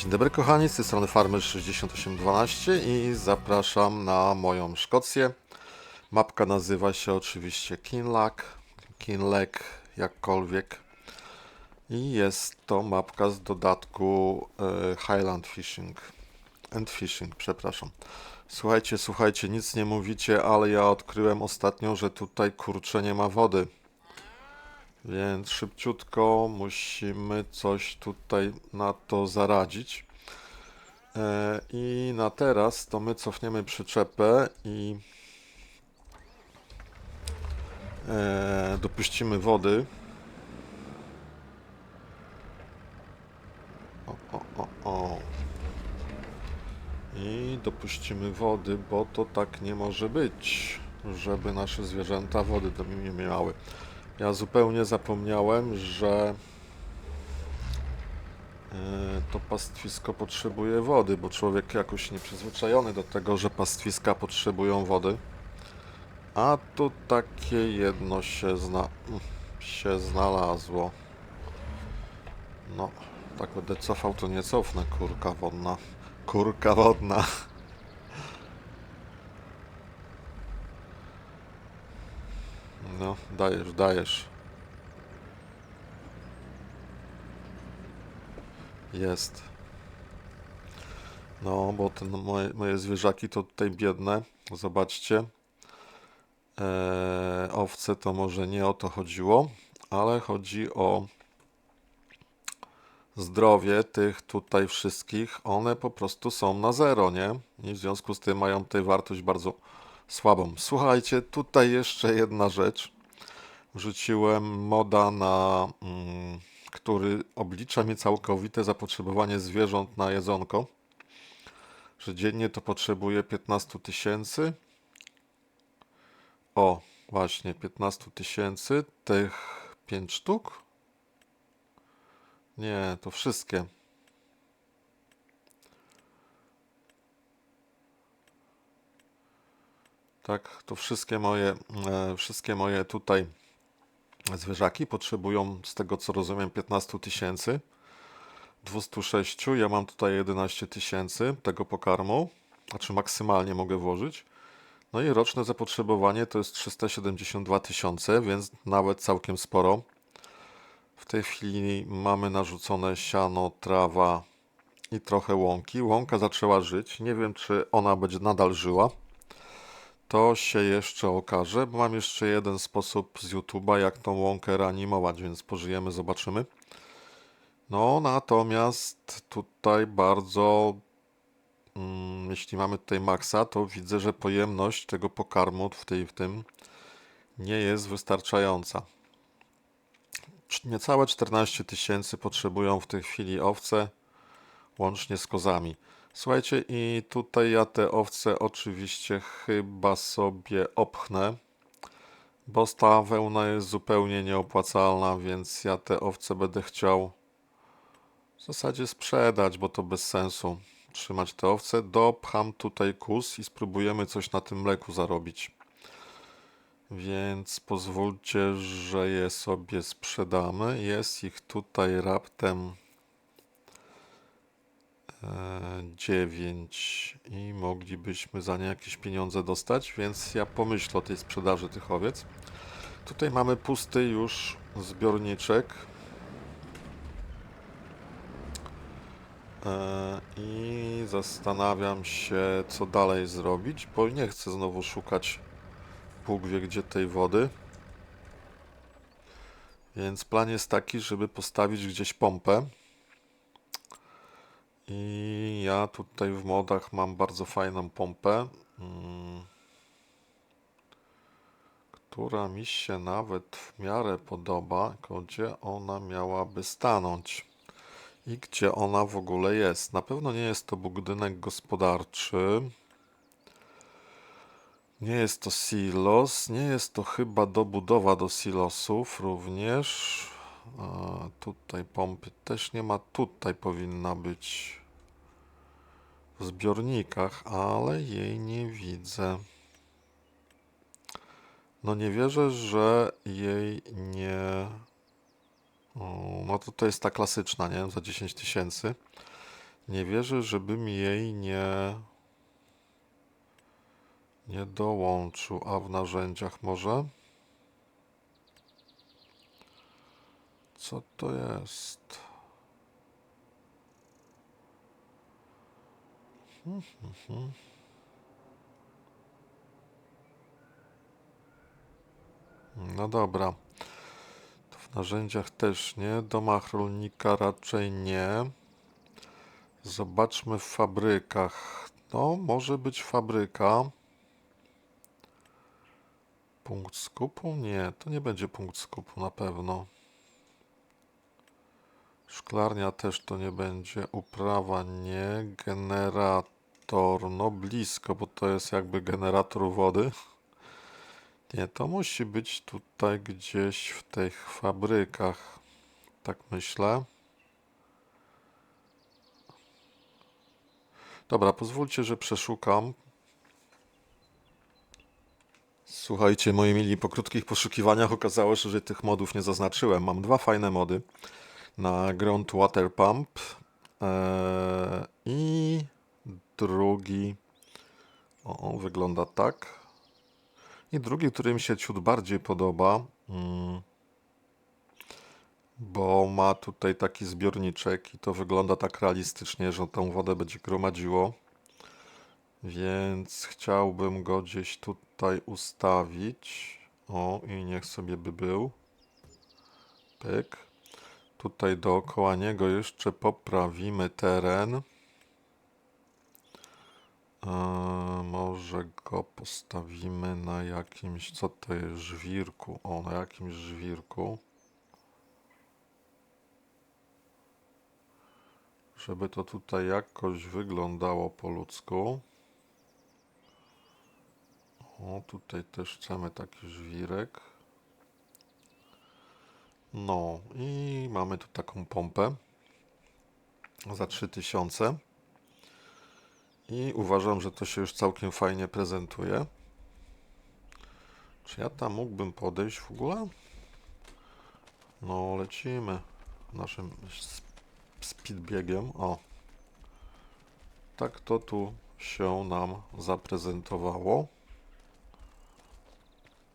Dzień dobry kochani, z tej strony Farmer 6812 i zapraszam na moją Szkocję. Mapka nazywa się oczywiście Kinloch, jakkolwiek. I jest to mapka z dodatku Highland Fishing, przepraszam. Słuchajcie, nic nie mówicie, ale ja odkryłem ostatnio, że tutaj kurczę nie ma wody. Więc szybciutko musimy coś tutaj na to zaradzić. I na teraz to my cofniemy przyczepę i dopuścimy wody. O. I dopuścimy wody, bo to tak nie może być, żeby nasze zwierzęta wody do nie miały. Ja zupełnie zapomniałem, że to pastwisko potrzebuje wody, bo człowiek jakoś nieprzyzwyczajony do tego, że pastwiska potrzebują wody. A tu takie jedno się znalazło. No, tak będę cofał, to nie cofnę, kurka wodna. Kurka wodna. No, dajesz. Jest. No, bo moje zwierzaki to tutaj biedne. Zobaczcie. Owce to może nie o to chodziło, ale chodzi o zdrowie tych tutaj wszystkich. One po prostu są na zero, nie? I w związku z tym mają tutaj wartość bardzo słabą. Słuchajcie, tutaj jeszcze jedna rzecz. Wrzuciłem moda który oblicza mi całkowite zapotrzebowanie zwierząt na jedzonko, że dziennie to potrzebuje 15 tysięcy. O, właśnie, 15 tysięcy, tych 5 sztuk? Nie, to wszystkie. Tak, to wszystkie moje tutaj zwierzaki potrzebują, z tego co rozumiem, 15 tysięcy. 206, ja mam tutaj 11 tysięcy tego pokarmu, znaczy maksymalnie mogę włożyć. No i roczne zapotrzebowanie to jest 372 tysiące, więc nawet całkiem sporo. W tej chwili mamy narzucone siano, trawa i trochę łąki. Łąka zaczęła żyć. Nie wiem, czy ona będzie nadal żyła. To się jeszcze okaże, bo mam jeszcze jeden sposób z YouTube'a, jak tą łąkę reanimować, więc pożyjemy, zobaczymy. No, natomiast tutaj bardzo, jeśli mamy tutaj maksa, to widzę, że pojemność tego pokarmu w tym nie jest wystarczająca. Niecałe 14 tysięcy potrzebują w tej chwili owce, łącznie z kozami. Słuchajcie, i tutaj ja te owce oczywiście chyba sobie opchnę, bo ta wełna jest zupełnie nieopłacalna, więc ja te owce będę chciał w zasadzie sprzedać, bo to bez sensu trzymać te owce. Dopcham tutaj kóz i spróbujemy coś na tym mleku zarobić. Więc pozwólcie, że je sobie sprzedamy. Jest ich tutaj raptem 9 i moglibyśmy za nie jakieś pieniądze dostać, więc ja pomyślę o tej sprzedaży tych owiec. Tutaj mamy pusty już zbiorniczek i zastanawiam się, co dalej zrobić, bo nie chcę znowu szukać Bóg wie gdzie tej wody. Więc plan jest taki, żeby postawić gdzieś pompę. I ja tutaj w modach mam bardzo fajną pompę, która mi się nawet w miarę podoba, tylko gdzie ona miałaby stanąć i gdzie ona w ogóle jest. Na pewno nie jest to budynek gospodarczy, nie jest to silos, nie jest to chyba dobudowa do silosów również. Tutaj pompy też nie ma, tutaj powinna być w zbiornikach, ale jej nie widzę. No nie wierzę, że jej no to jest ta klasyczna, nie? Za 10 tysięcy. Nie wierzę, żebym jej nie dołączył. A w narzędziach może? Co to jest? No dobra. To w narzędziach też nie. Domach rolnika raczej nie. Zobaczmy w fabrykach. No, może być fabryka. Punkt skupu? Nie, to nie będzie punkt skupu na pewno. Szklarnia też to nie będzie. Uprawa nie. Generator, no blisko, bo to jest jakby generator wody. Nie, to musi być tutaj gdzieś w tych fabrykach. Tak myślę. Dobra, pozwólcie, że przeszukam. Słuchajcie, moi mili, po krótkich poszukiwaniach okazało się, że tych modów nie zaznaczyłem. Mam dwa fajne mody na Ground Water Pump i drugi, wygląda tak. I drugi, który mi się ciut bardziej podoba, bo ma tutaj taki zbiorniczek i to wygląda tak realistycznie, że tą wodę będzie gromadziło. Więc chciałbym go gdzieś tutaj ustawić. O, i niech sobie by był. Pyk. Tutaj dookoła niego jeszcze poprawimy teren. Może go postawimy na jakimś, co to jest, żwirku. O, na jakimś żwirku. Żeby to tutaj jakoś wyglądało po ludzku. O, tutaj też chcemy taki żwirek. No i mamy tu taką pompę za 3000. I uważam, że to się już całkiem fajnie prezentuje. Czy ja tam mógłbym podejść w ogóle? No, lecimy naszym speedbiegiem. O, tak to tu się nam zaprezentowało.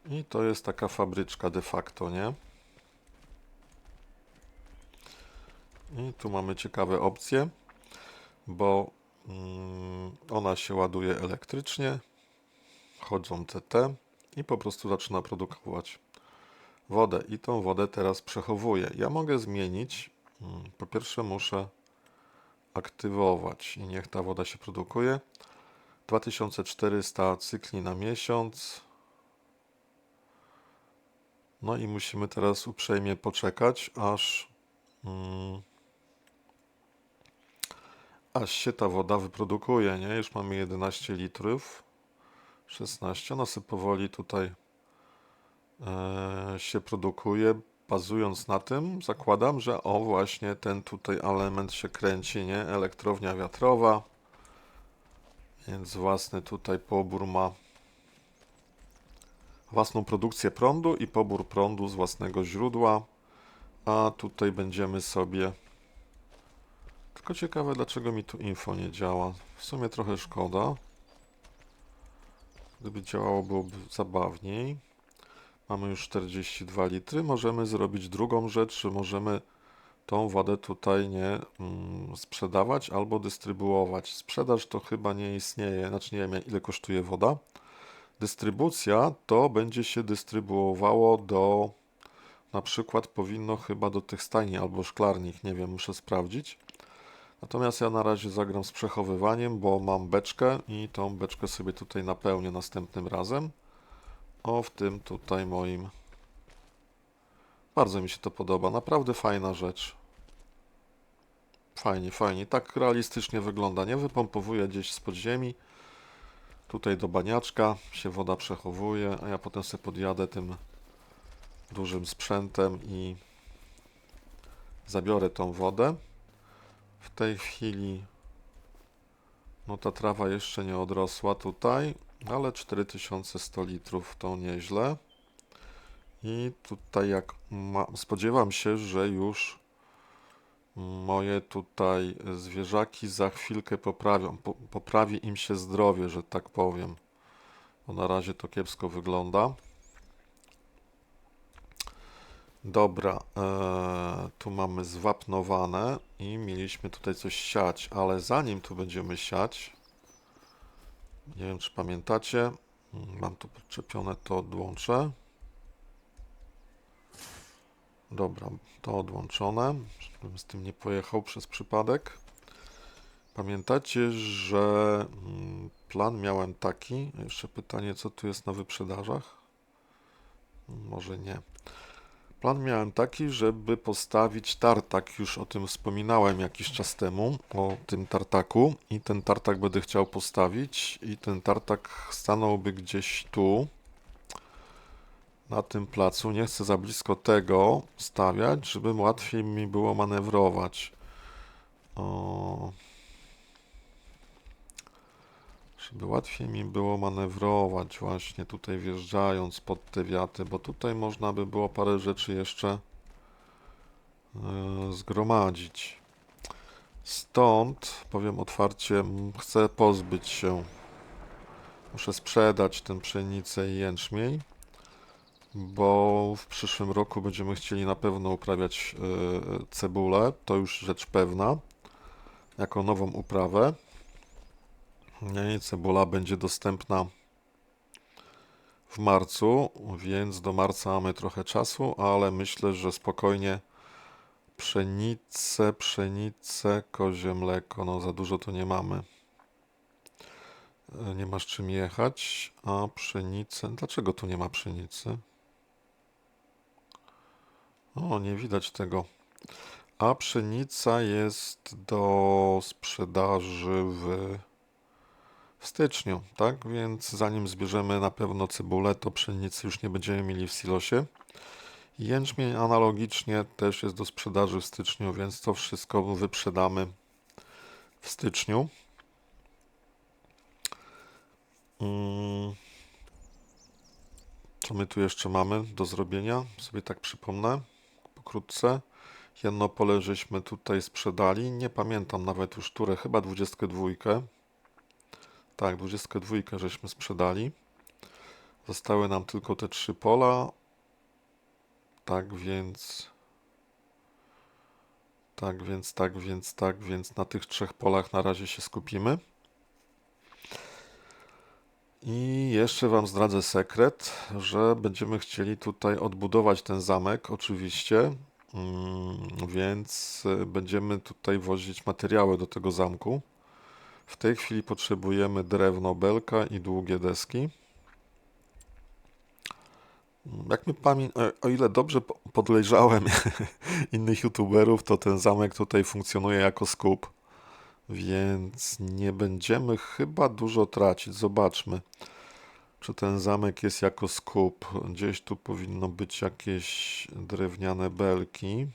I to jest taka fabryczka de facto, nie? I tu mamy ciekawe opcje, bo ona się ładuje elektrycznie, chodzą CT i po prostu zaczyna produkować wodę. I tą wodę teraz przechowuję. Ja mogę zmienić, po pierwsze muszę aktywować i niech ta woda się produkuje. 2400 cykli na miesiąc. No i musimy teraz uprzejmie poczekać, aż się ta woda wyprodukuje, nie? Już mamy 11 litrów, 16, ona sobie powoli tutaj się produkuje. Bazując na tym, zakładam, że o właśnie ten tutaj element się kręci, nie? Elektrownia wiatrowa, więc własny tutaj pobór ma własną produkcję prądu i pobór prądu z własnego źródła, a tutaj będziemy sobie... Tylko ciekawe, dlaczego mi tu info nie działa. W sumie trochę szkoda. Gdyby działało, byłoby zabawniej. Mamy już 42 litry. Możemy zrobić drugą rzecz, że możemy tą wodę tutaj nie sprzedawać albo dystrybuować. Sprzedaż to chyba nie istnieje, znaczy nie wiem ile kosztuje woda. Dystrybucja to będzie się dystrybuowało do, na przykład powinno chyba do tych stajni albo szklarni, nie wiem, muszę sprawdzić. Natomiast ja na razie zagram z przechowywaniem, bo mam beczkę i tą beczkę sobie tutaj napełnię następnym razem. O, w tym tutaj moim. Bardzo mi się to podoba, naprawdę fajna rzecz. Fajnie, fajnie. Tak realistycznie wygląda, nie? Wypompowuję gdzieś z podziemi. Tutaj do baniaczka się woda przechowuje, a ja potem sobie podjadę tym dużym sprzętem i zabiorę tą wodę. W tej chwili no ta trawa jeszcze nie odrosła tutaj, ale 4100 litrów to nieźle. I tutaj spodziewam się, że już Moje tutaj zwierzaki za chwilkę poprawią, poprawi im się zdrowie, że tak powiem. Bo na razie to kiepsko wygląda. Dobra, tu mamy zwapnowane i mieliśmy tutaj coś siać, ale zanim tu będziemy siać, nie wiem czy pamiętacie, mam tu podczepione, to odłączę. Dobra, to odłączone, żebym z tym nie pojechał przez przypadek. Pamiętacie, że plan miałem taki, jeszcze pytanie, co tu jest na wyprzedażach? Może nie. Plan miałem taki, żeby postawić tartak, już o tym wspominałem jakiś czas temu, o tym tartaku i ten tartak będę chciał postawić i ten tartak stanąłby gdzieś tu, na tym placu. Nie chcę za blisko tego stawiać, żeby łatwiej mi było manewrować. O, żeby łatwiej mi było manewrować właśnie tutaj wjeżdżając pod te wiaty, bo tutaj można by było parę rzeczy jeszcze zgromadzić. Stąd, powiem otwarcie, chcę pozbyć się, muszę sprzedać tę pszenicę i jęczmień, bo w przyszłym roku będziemy chcieli na pewno uprawiać cebulę, to już rzecz pewna, jako nową uprawę. I cebula będzie dostępna w marcu, więc do marca mamy trochę czasu, ale myślę, że spokojnie pszenicę, kozie mleko, no za dużo to nie mamy. Nie masz czym jechać, a pszenicę, dlaczego tu nie ma pszenicy? O, nie widać tego. A pszenica jest do sprzedaży w styczniu, tak? Więc zanim zbierzemy na pewno cebulę, to pszenicy już nie będziemy mieli w silosie. Jęczmień analogicznie też jest do sprzedaży w styczniu, więc to wszystko wyprzedamy w styczniu. Co my tu jeszcze mamy do zrobienia? Sobie tak przypomnę pokrótce. Jedno pole żeśmy tutaj sprzedali. Nie pamiętam nawet już które, chyba 22. Tak, 22 żeśmy sprzedali. Zostały nam tylko te 3 pola. Tak więc na tych 3 polach na razie się skupimy. I jeszcze Wam zdradzę sekret, że będziemy chcieli tutaj odbudować ten zamek, oczywiście, więc będziemy tutaj wozić materiały do tego zamku. W tej chwili potrzebujemy drewno, belka i długie deski. Jak mi o ile dobrze podejrzałem innych youtuberów, to ten zamek tutaj funkcjonuje jako skup, więc nie będziemy chyba dużo tracić. Zobaczmy, czy ten zamek jest jako skup. Gdzieś tu powinno być jakieś drewniane belki.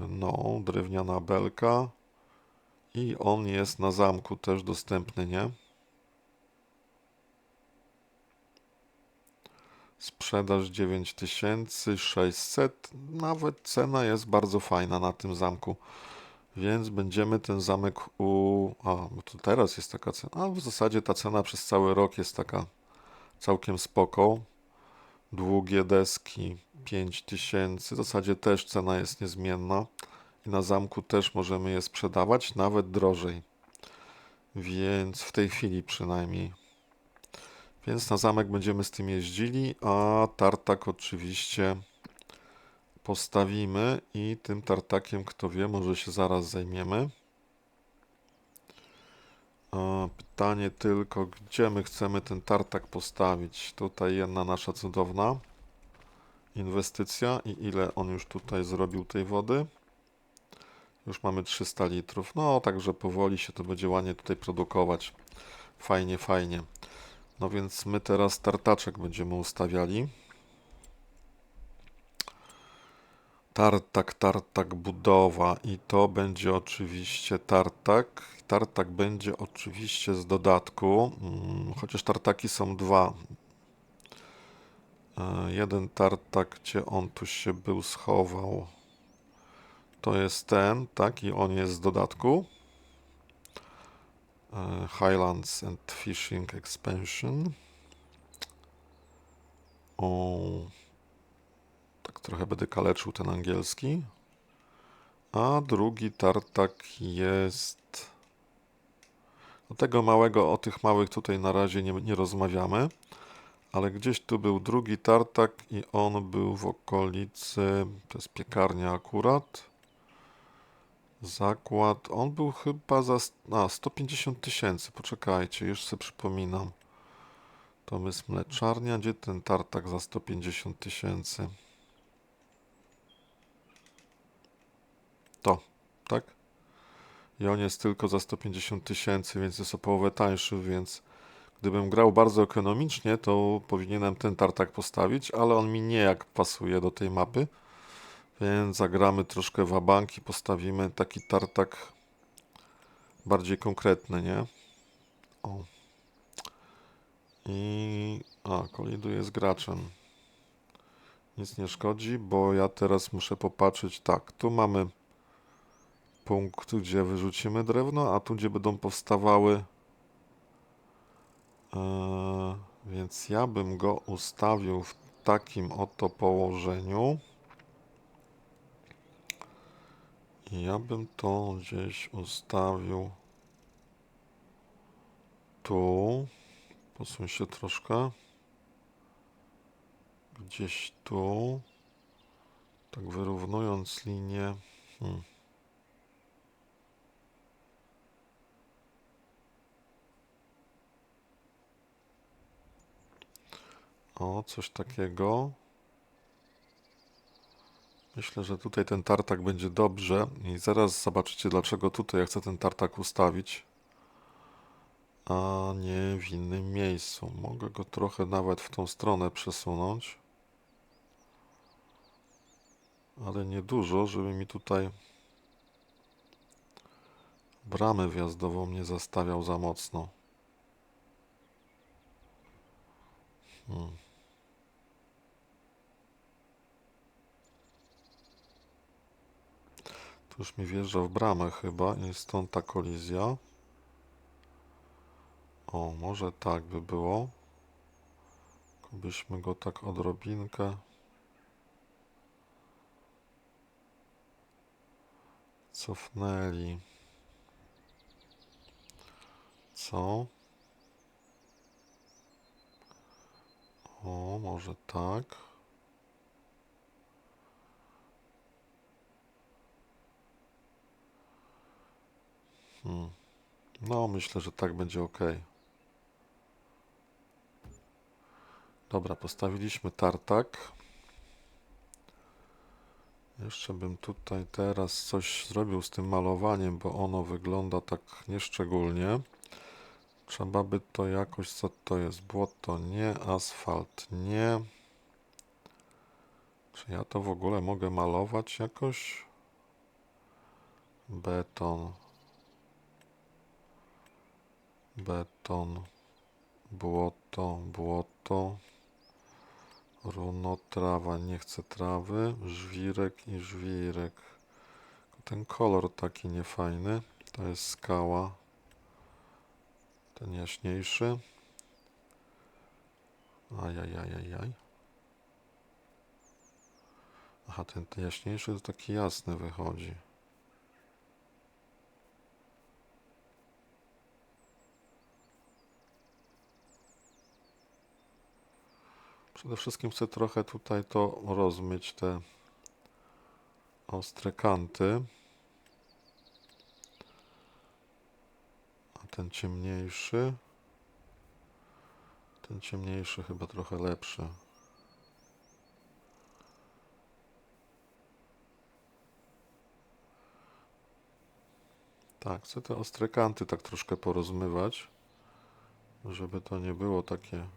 No, drewniana belka. I on jest na zamku też dostępny, nie? Sprzedaż 9600. Nawet cena jest bardzo fajna na tym zamku. Więc będziemy ten zamek bo to teraz jest taka cena. A w zasadzie ta cena przez cały rok jest taka całkiem spoko. Długie deski 5000. W zasadzie też cena jest niezmienna. I na zamku też możemy je sprzedawać, nawet drożej. Więc w tej chwili przynajmniej. Więc na zamek będziemy z tym jeździli, a tartak oczywiście postawimy i tym tartakiem, kto wie, może się zaraz zajmiemy. Pytanie tylko, gdzie my chcemy ten tartak postawić? Tutaj jedna nasza cudowna inwestycja i ile on już tutaj zrobił tej wody? Już mamy 300 litrów, no także powoli się to będzie ładnie tutaj produkować. Fajnie, fajnie. No więc my teraz tartaczek będziemy ustawiali. Tartak, budowa i to będzie oczywiście tartak. Tartak będzie oczywiście z dodatku, chociaż tartaki są dwa. Jeden tartak, gdzie on tu się był schował. To jest ten, tak, i on jest w dodatku. Highlands and Fishing Expansion. O, tak trochę będę kaleczył ten angielski. A drugi tartak jest... o tych małych tutaj na razie nie rozmawiamy. Ale gdzieś tu był drugi tartak i on był w okolicy, to jest piekarnia akurat, zakład, on był chyba za 150 tysięcy, poczekajcie, już sobie przypominam. To jest mleczarnia, gdzie ten tartak za 150 tysięcy? To, tak? I on jest tylko za 150 tysięcy, więc jest o połowę tańszy, więc gdybym grał bardzo ekonomicznie, to powinienem ten tartak postawić, ale on mi nijak pasuje do tej mapy. Więc zagramy troszkę wabank i postawimy taki tartak bardziej konkretny, nie? O. Koliduje z graczem. Nic nie szkodzi, bo ja teraz muszę popatrzeć. Tak, tu mamy punkt, gdzie wyrzucimy drewno, a tu, gdzie będą powstawały. Więc ja bym go ustawił w takim oto położeniu. I ja bym to gdzieś ustawił tu. Posuń się troszkę. Gdzieś tu. Tak wyrównując linię. O, coś takiego. Myślę, że tutaj ten tartak będzie dobrze i zaraz zobaczycie, dlaczego tutaj ja chcę ten tartak ustawić, a nie w innym miejscu. Mogę go trochę nawet w tą stronę przesunąć, ale nie dużo, żeby mi tutaj bramę wjazdową nie zastawiał za mocno. Tu już mi wjeżdża w bramę chyba i stąd ta kolizja. O, może tak by było. Byśmy go tak odrobinkę cofnęli. Co? O, może tak. No, myślę, że tak będzie ok. Dobra, postawiliśmy tartak. Jeszcze bym tutaj teraz coś zrobił z tym malowaniem, bo ono wygląda tak nieszczególnie. Trzeba by to jakoś, co to jest? Błoto nie, asfalt nie. Czy ja to w ogóle mogę malować jakoś? Beton. Beton. Błoto, błoto. Runo, trawa, nie chcę trawy. Żwirek i żwirek. Ten kolor taki niefajny. To jest skała. Ten jaśniejszy. Ajajajajaj. Aha, ten jaśniejszy to taki jasny wychodzi. Przede wszystkim chcę trochę tutaj to rozmyć, te ostre kanty. A ten ciemniejszy chyba trochę lepszy. Tak, chcę te ostre kanty tak troszkę porozmywać, żeby to nie było takie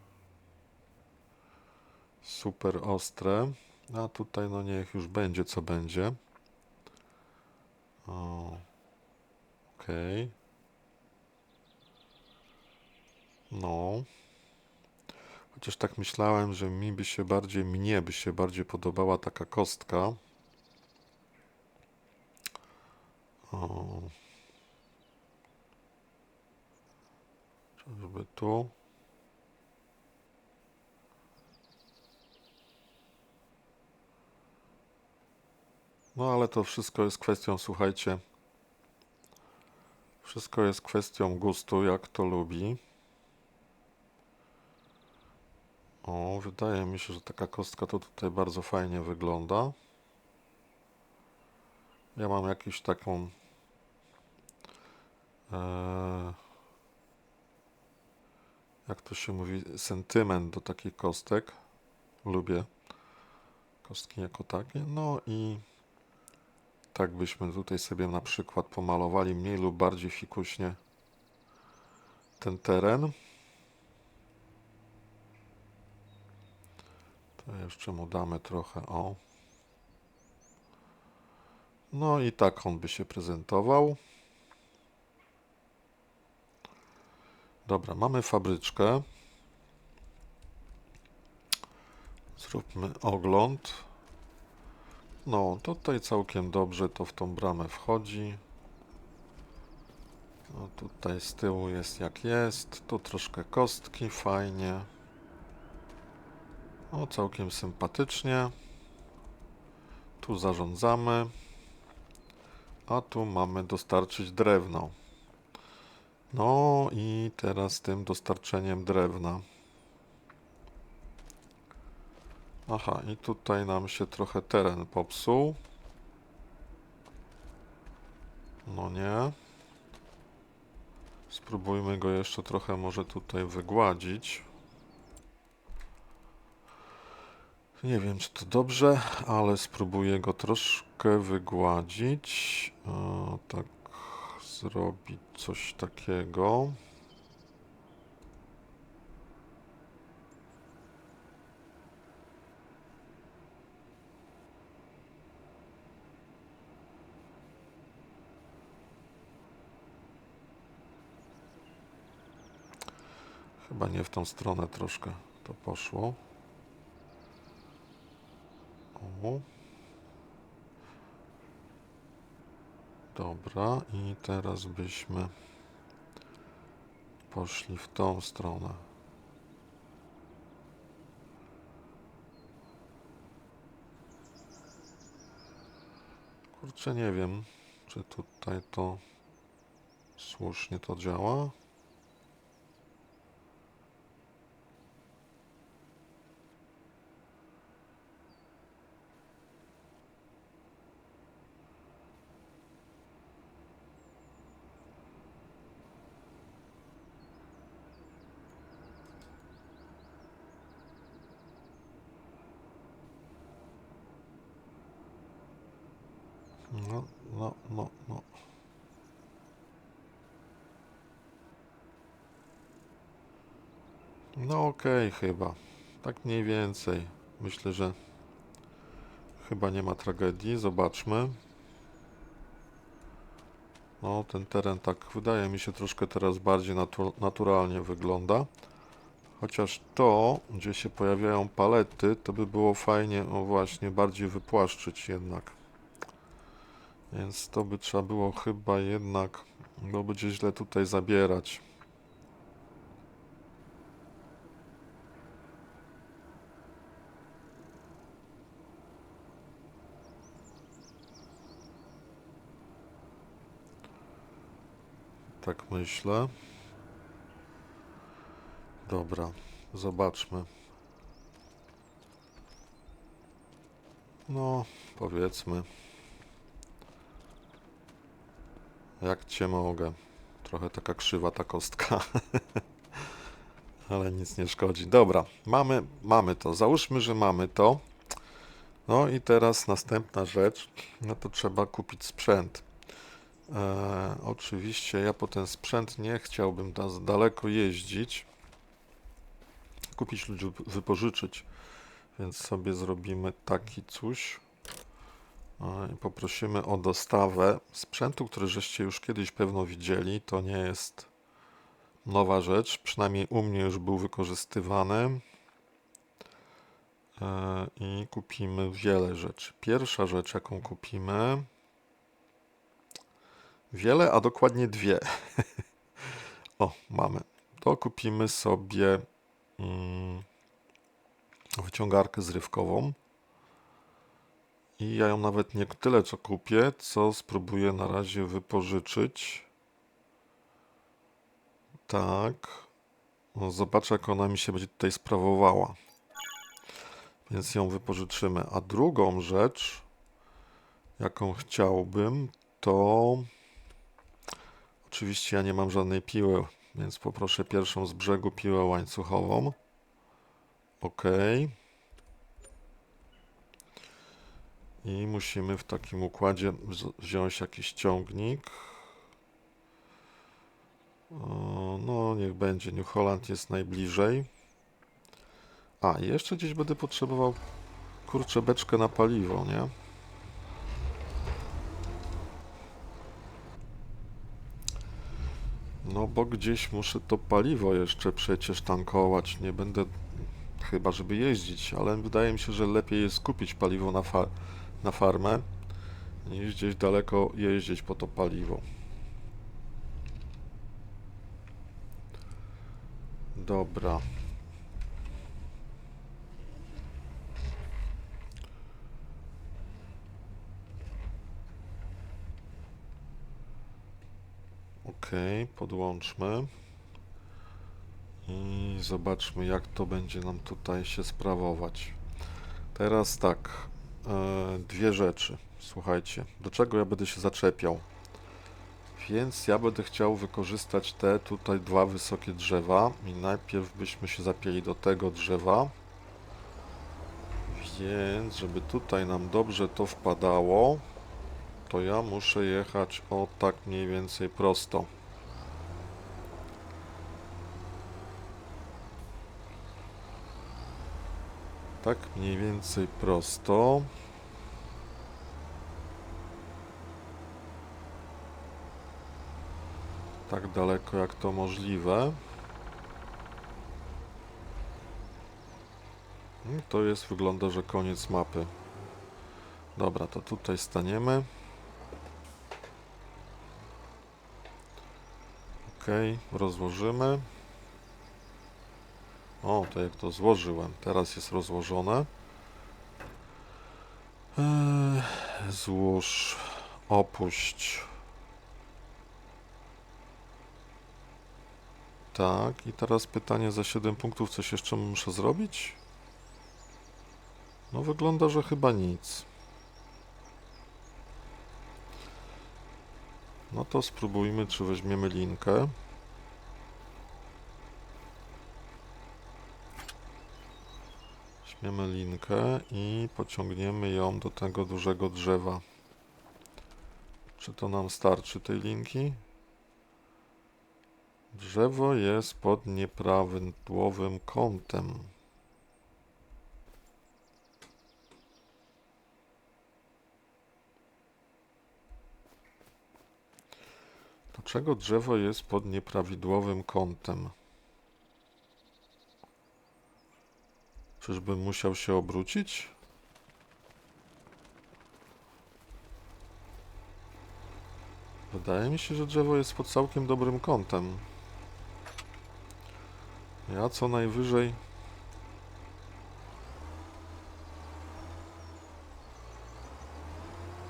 super ostre. A tutaj no niech już będzie co będzie. O, okej. No. Chociaż tak myślałem, że mnie by się bardziej podobała taka kostka. O, czyżby tu? No ale to wszystko jest kwestią, słuchajcie, wszystko jest kwestią gustu, jak to lubi. O, wydaje mi się, że taka kostka to tutaj bardzo fajnie wygląda. Ja mam jakąś taką jak to się mówi, sentyment do takich kostek. Lubię kostki jako takie. No i tak byśmy tutaj sobie na przykład pomalowali mniej lub bardziej fikuśnie ten teren. To jeszcze mu damy trochę, o. No i tak on by się prezentował. Dobra, mamy fabryczkę. Zróbmy ogląd. No, tutaj całkiem dobrze to w tą bramę wchodzi. No, tutaj z tyłu jest jak jest. Tu troszkę kostki, fajnie. No, całkiem sympatycznie. Tu zarządzamy. A tu mamy dostarczyć drewno. No i teraz tym dostarczeniem drewna. Aha, i tutaj nam się trochę teren popsuł. No nie. Spróbujmy go jeszcze trochę może tutaj wygładzić. Nie wiem, czy to dobrze, ale spróbuję go troszkę wygładzić. Tak zrobić coś takiego. Chyba nie w tą stronę troszkę to poszło. O. Dobra, i teraz byśmy poszli w tą stronę. Kurczę, nie wiem, czy tutaj to słusznie to działa. No, no, no, no. No okej, chyba. Tak mniej więcej. Myślę, że chyba nie ma tragedii. Zobaczmy. No, ten teren tak wydaje mi się troszkę teraz bardziej naturalnie wygląda. Chociaż to, gdzie się pojawiają palety, to by było fajnie, o właśnie, bardziej wypłaszczyć jednak. Więc to by trzeba było chyba jednak, bo będzie źle tutaj zabierać. Tak myślę. Dobra, zobaczmy. No, powiedzmy, jak cię mogę. Trochę taka krzywa ta kostka, ale nic nie szkodzi. Dobra, mamy to. Załóżmy, że mamy to. No i teraz następna rzecz, no to trzeba kupić sprzęt. Oczywiście ja po ten sprzęt nie chciałbym daleko jeździć, kupić lub wypożyczyć, więc sobie zrobimy taki coś. Poprosimy o dostawę sprzętu, który żeście już kiedyś pewno widzieli. To nie jest nowa rzecz, przynajmniej u mnie już był wykorzystywany. I kupimy wiele rzeczy. Pierwsza rzecz, jaką kupimy, Wiele, a dokładnie dwie. O, mamy. To kupimy sobie wyciągarkę zrywkową. I ja ją nawet nie tyle co kupię, co spróbuję na razie wypożyczyć. Tak. No, zobaczę, jak ona mi się będzie tutaj sprawowała. Więc ją wypożyczymy. A drugą rzecz, jaką chciałbym, to oczywiście ja nie mam żadnej piły, więc poproszę pierwszą z brzegu piłę łańcuchową. OK. I musimy w takim układzie wziąć jakiś ciągnik. No, niech będzie. New Holland jest najbliżej. A, i jeszcze gdzieś będę potrzebował, kurczę, beczkę na paliwo, nie? No, bo gdzieś muszę to paliwo jeszcze przecież tankować. Nie będę, chyba żeby jeździć, ale wydaje mi się, że lepiej jest kupić paliwo na farmę, niż gdzieś daleko jeździć po to paliwo. Dobra. OK, podłączmy. I zobaczmy, jak to będzie nam tutaj się sprawować. Teraz tak, dwie rzeczy. Słuchajcie, do czego ja będę się zaczepiał? Więc ja będę chciał wykorzystać te tutaj dwa wysokie drzewa i najpierw byśmy się zapięli do tego drzewa. Więc, żeby tutaj nam dobrze to wpadało, to ja muszę jechać o tak mniej więcej prosto. Tak mniej więcej prosto. Tak daleko jak to możliwe. I to jest, wygląda, że koniec mapy. Dobra, to tutaj staniemy. OK, rozłożymy. O, to jak to złożyłem. Teraz jest rozłożone. Złóż, opuść. Tak, i teraz pytanie za 7 punktów. Coś jeszcze muszę zrobić? No, wygląda, że chyba nic. No to spróbujmy, czy weźmiemy linkę. Weźmiemy linkę i pociągniemy ją do tego dużego drzewa. Czy to nam starczy tej linki? Drzewo jest pod nieprawidłowym kątem. Dlaczego drzewo jest pod nieprawidłowym kątem? Czyżbym musiał się obrócić? Wydaje mi się, że drzewo jest pod całkiem dobrym kątem. Ja co najwyżej...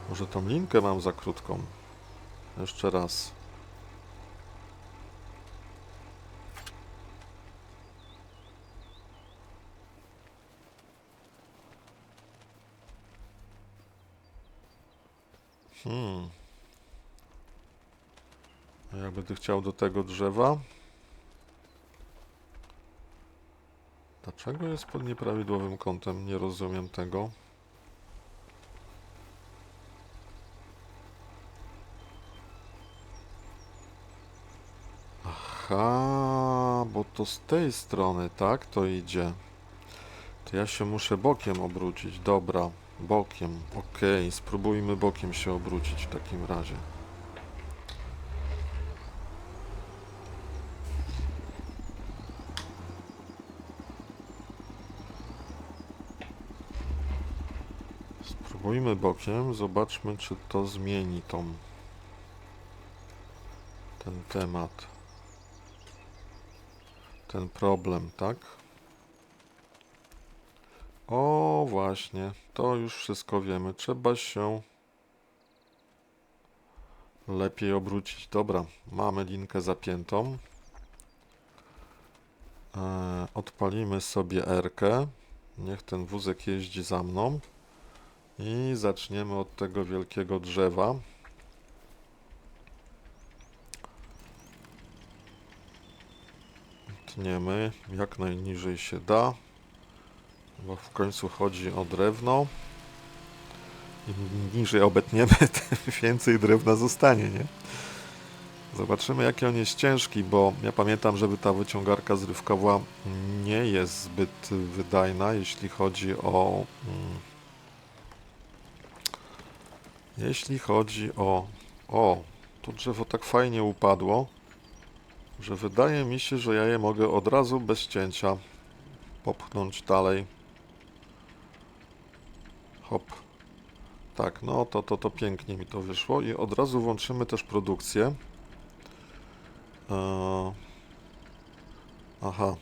Może tą linkę mam za krótką. Jeszcze raz. A jak będę chciał do tego drzewa? Dlaczego jest pod nieprawidłowym kątem? Nie rozumiem tego. Aha, bo to z tej strony, tak? To idzie. To ja się muszę bokiem obrócić. Dobra, bokiem. Ok, spróbujmy bokiem się obrócić w takim razie. Spróbujmy bokiem, zobaczmy, czy to zmieni tą ten temat, ten problem, tak? O, właśnie, to już wszystko wiemy. Trzeba się lepiej obrócić. Dobra, mamy linkę zapiętą. Odpalimy sobie R-kę. Niech ten wózek jeździ za mną. I zaczniemy od tego wielkiego drzewa. Tniemy jak najniżej się da, bo w końcu chodzi o drewno. Im niżej obetniemy, tym więcej drewna zostanie, nie? Zobaczymy, jaki on jest ciężki, bo ja pamiętam, żeby ta wyciągarka zrywkowa nie jest zbyt wydajna, jeśli chodzi o... Jeśli chodzi o... O, to drzewo tak fajnie upadło, że wydaje mi się, że ja je mogę od razu bez cięcia popchnąć dalej. Hop. Tak, no to pięknie mi to wyszło i od razu włączymy też produkcję. Aha,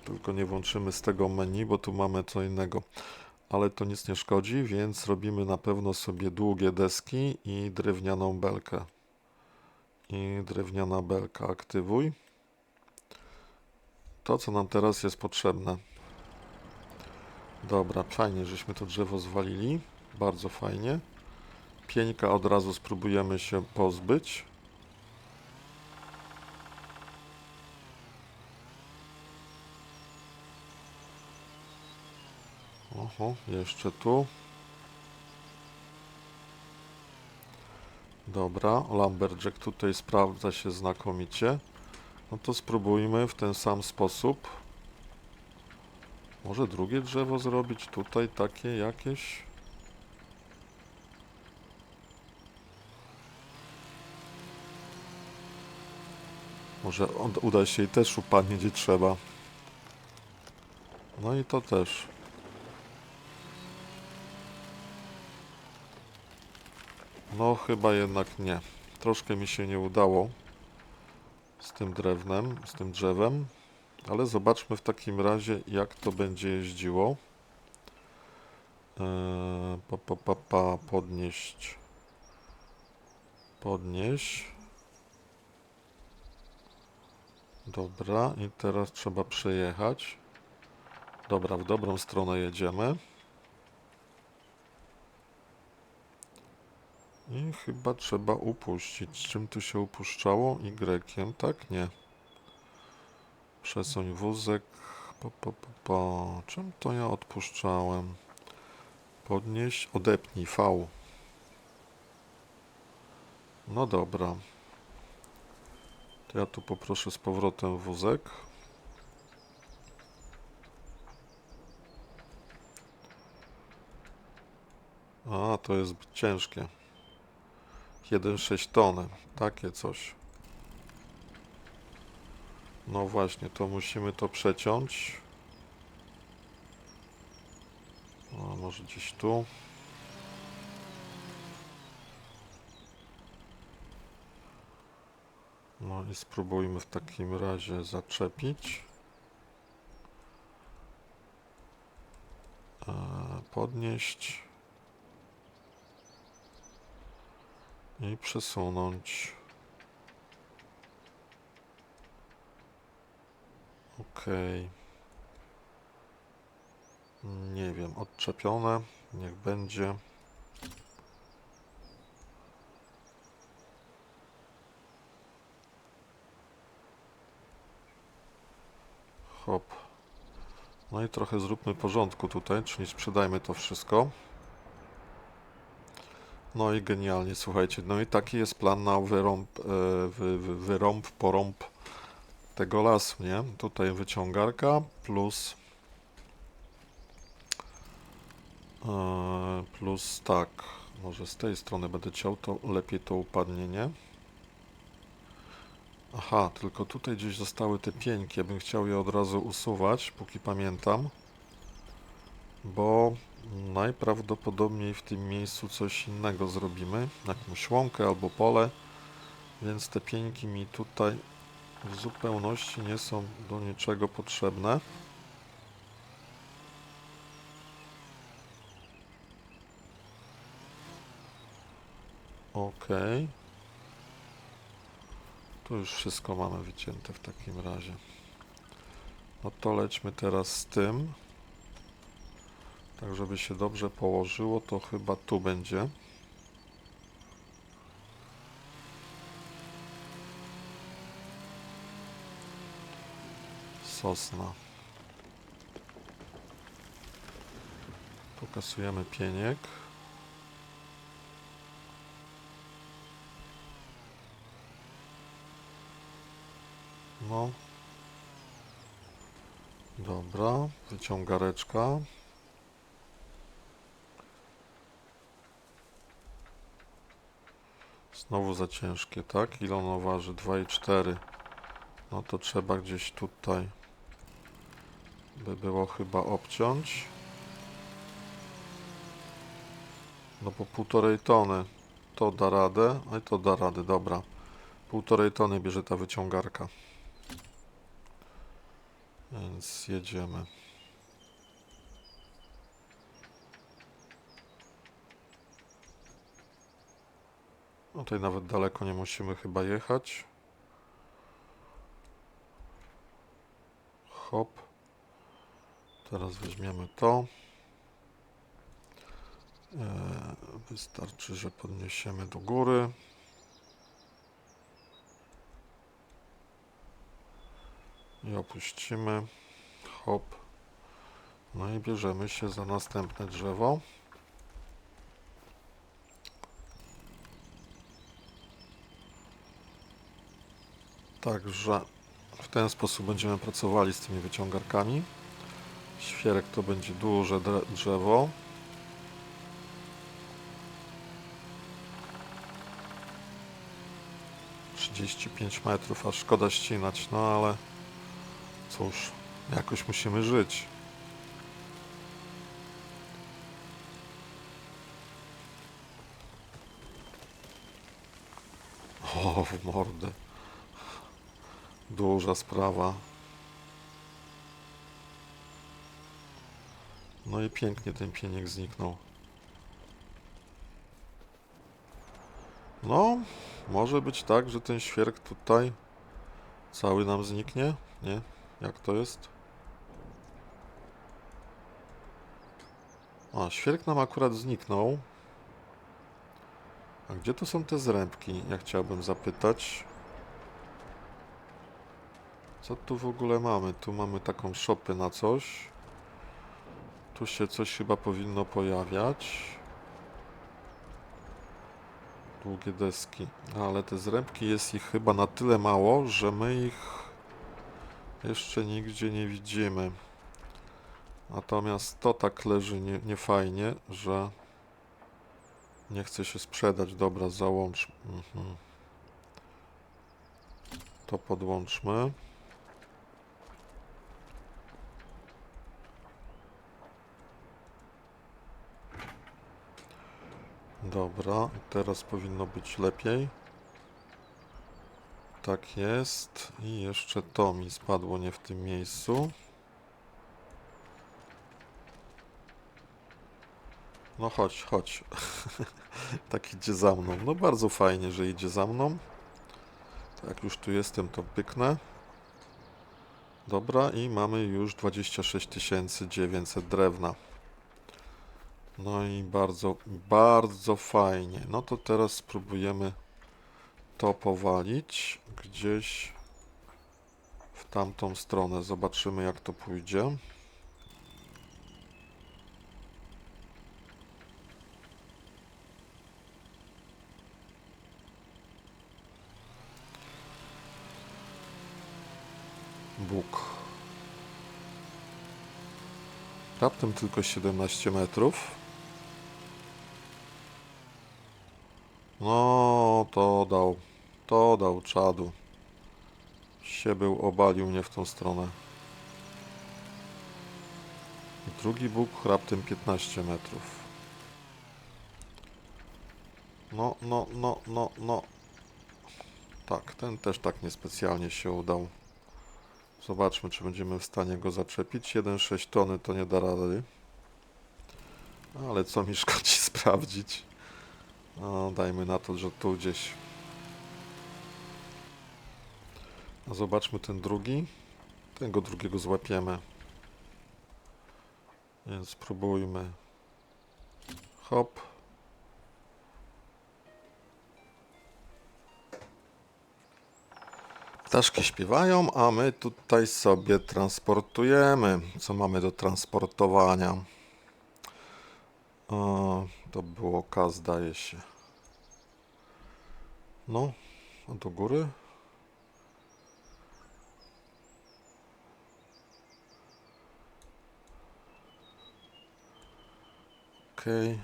tylko nie włączymy z tego menu, bo tu mamy co innego. Ale to nic nie szkodzi, więc robimy na pewno sobie długie deski i drewnianą belkę. I drewniana belka, aktywuj. To, co nam teraz jest potrzebne. Dobra, fajnie, żeśmy to drzewo zwalili. Bardzo fajnie. Pieńka od razu spróbujemy się pozbyć. Oho, jeszcze tu. Dobra, Lumberjack tutaj sprawdza się znakomicie. No to spróbujmy w ten sam sposób. Może drugie drzewo zrobić tutaj, takie jakieś. Może uda się i też upadnie gdzie trzeba. No i to też. No chyba jednak nie. Troszkę mi się nie udało z tym drewnem, z tym drzewem. Ale zobaczmy w takim razie, jak to będzie jeździło. Podnieść. Podnieść. Dobra, i teraz trzeba przejechać. Dobra, w dobrą stronę jedziemy. I chyba trzeba upuścić. Czym tu się upuszczało? Y, tak? Nie. Przesuń wózek. Czym to ja odpuszczałem? Podnieść, odepnij V. No dobra. To ja tu poproszę z powrotem wózek. A, to jest zbyt ciężkie. 1,6 tony. Takie coś. No właśnie, to musimy to przeciąć. A może gdzieś tu. No i spróbujmy w takim razie zaczepić. Podnieść. I przesunąć. Ok. Nie wiem, odczepione. Niech będzie. Hop. No i trochę zróbmy porządku tutaj, czyli sprzedajmy to wszystko. No i genialnie, słuchajcie. No i taki jest plan na porąb tego lasu, nie? Tutaj wyciągarka plus tak, może z tej strony będę ciął, to lepiej to upadnie, nie? Aha, tylko tutaj gdzieś zostały te pieńki, ja bym chciał je od razu usuwać, póki pamiętam, bo najprawdopodobniej w tym miejscu coś innego zrobimy, jakąś łąkę albo pole, Więc te pieńki mi tutaj w zupełności nie są do niczego potrzebne. Ok. Tu już wszystko mamy wycięte w takim razie. No to lećmy teraz z tym. Tak, żeby się dobrze położyło, to chyba tu będzie. Sosna. Tu kasujemy pieniek. No. Dobra, wyciągareczka. Znowu za ciężkie, tak? Ile ono waży? 2,4. No to trzeba gdzieś tutaj by było chyba obciąć. No po 1,5 tony. To da radę, a i to da radę, dobra. 1,5 tony bierze ta wyciągarka. Więc jedziemy. No tutaj nawet daleko nie musimy chyba jechać. Hop. Teraz weźmiemy to. Wystarczy, że podniesiemy do góry. I opuścimy. Hop. No i bierzemy się za następne drzewo. Także w ten sposób będziemy pracowali z tymi wyciągarkami. Świerek to będzie duże drzewo. ...35 metrów, a szkoda ścinać, no ale cóż, jakoś musimy żyć. O, w mordę. Duża sprawa. No i pięknie ten pieniek zniknął. No, może być tak, że ten świerk tutaj cały nam zniknie? Nie? Jak to jest? A, świerk nam akurat zniknął. A gdzie tu są te zrębki? Ja chciałbym zapytać. Co tu w ogóle mamy? Tu mamy taką szopę na coś. Tu się coś chyba powinno pojawiać. Długie deski. Ale te zrębki jest ich chyba na tyle mało, że my ich jeszcze nigdzie nie widzimy. Natomiast to tak leży niefajnie, że nie chce się sprzedać. Dobra, załącz. To podłączmy. Dobra, teraz powinno być lepiej. Tak jest. I jeszcze to mi spadło nie w tym miejscu. No chodź, chodź. Tak idzie za mną. No bardzo fajnie, że idzie za mną. Jak już tu jestem, to pyknę. Dobra, i mamy już 26 900 drewna. No i bardzo, bardzo fajnie. No to teraz spróbujemy to powalić gdzieś w tamtą stronę. Zobaczymy, jak to pójdzie. Bóg. Raptem tylko 17 metrów. No, to dał czadu. Się był, obalił mnie w tą stronę. Drugi Bóg raptem 15 metrów. No. Tak, ten też tak niespecjalnie się udał. Zobaczmy, czy będziemy w stanie go zaczepić. 1,6 tony to nie da rady. Ale co mi szkodzi sprawdzić? No, dajmy na to, że tu gdzieś. A zobaczmy ten drugi. Tego drugiego złapiemy. Więc spróbujmy. Hop. Ptaszki śpiewają, a my tutaj sobie transportujemy. Co mamy do transportowania? O, to było K, zdaje się. No, a do góry. Okej.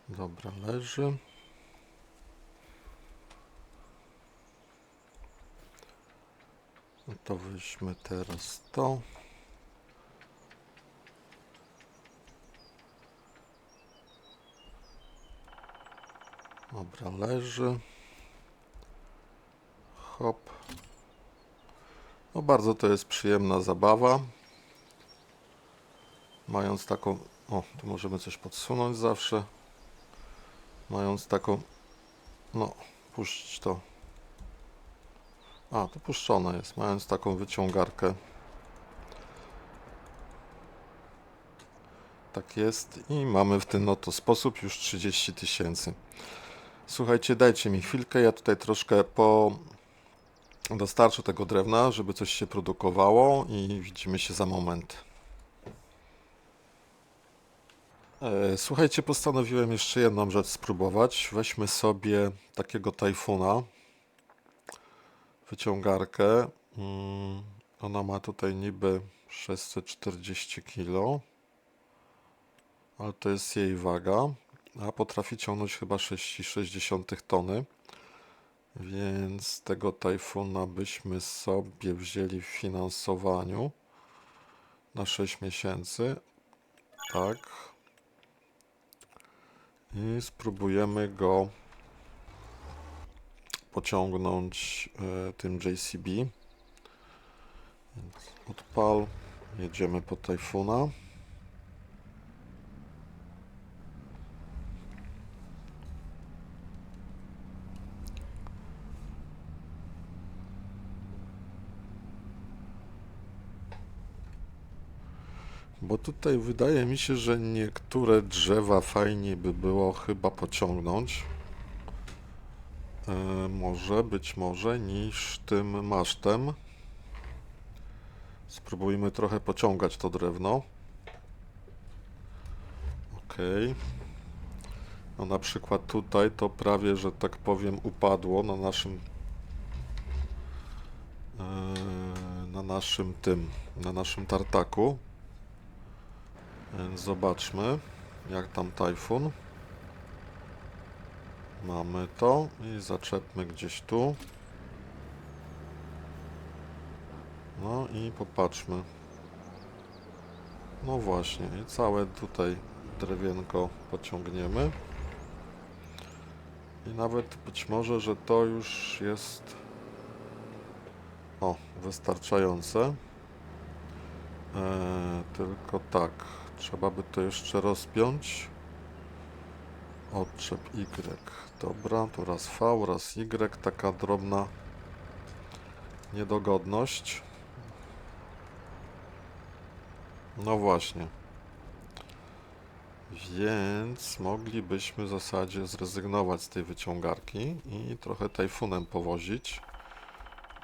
Dobra, leży. No to weźmy teraz to. Dobra, leży. Hop. No bardzo to jest przyjemna zabawa. Mając taką... O, tu możemy coś podsunąć zawsze. Mając taką... No, puść to. A, to puszczone jest. Mając taką wyciągarkę. Tak jest. I mamy w ten oto sposób już 30 000. Słuchajcie, dajcie mi chwilkę. Ja tutaj troszkę dostarczę tego drewna, żeby coś się produkowało i widzimy się za moment. Słuchajcie, postanowiłem jeszcze jedną rzecz spróbować. Weźmy sobie takiego tajfuna, wyciągarkę. Ona ma tutaj niby 640 kg, ale to jest jej waga, a potrafi ciągnąć chyba 6,6 tony. Więc tego tajfuna byśmy sobie wzięli w finansowaniu na 6 miesięcy. Tak. I spróbujemy go pociągnąć tym JCB. Więc odpal. Jedziemy po tajfuna. Bo tutaj wydaje mi się, że niektóre drzewa fajnie by było chyba pociągnąć. Być może niż tym masztem. Spróbujmy trochę pociągać to drewno. Ok. No na przykład tutaj to prawie, że tak powiem, upadło na naszym tartaku. Więc zobaczmy, jak tam tajfun. Mamy to i zaczepmy gdzieś tu. No i popatrzmy. No właśnie, i całe tutaj drewienko pociągniemy. I nawet być może, że to już jest wystarczające. Tylko tak, trzeba by to jeszcze rozpiąć. Odczep Y. Dobra, tu raz V, raz Y, taka drobna niedogodność. No właśnie. Więc moglibyśmy w zasadzie zrezygnować z tej wyciągarki i trochę tajfunem powozić,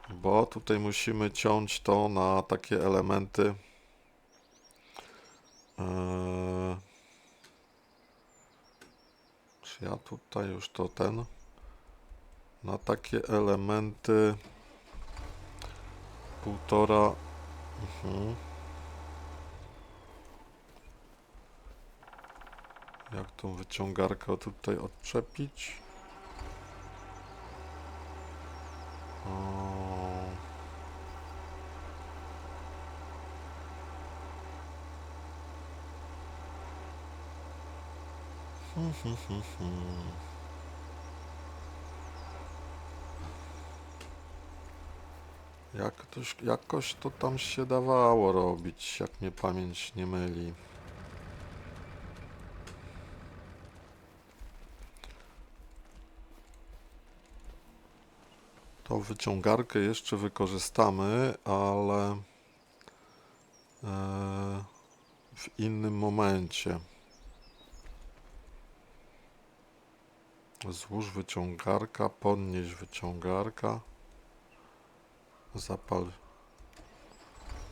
bo tutaj musimy ciąć to na takie elementy czy ja tutaj już to na takie elementy 1,5. Jak tą wyciągarkę tutaj odczepić? Jakoś to tam się dawało robić, jak mnie pamięć nie myli. Tą wyciągarkę jeszcze wykorzystamy, ale w innym momencie. Złóż wyciągarka, podnieś wyciągarka, zapal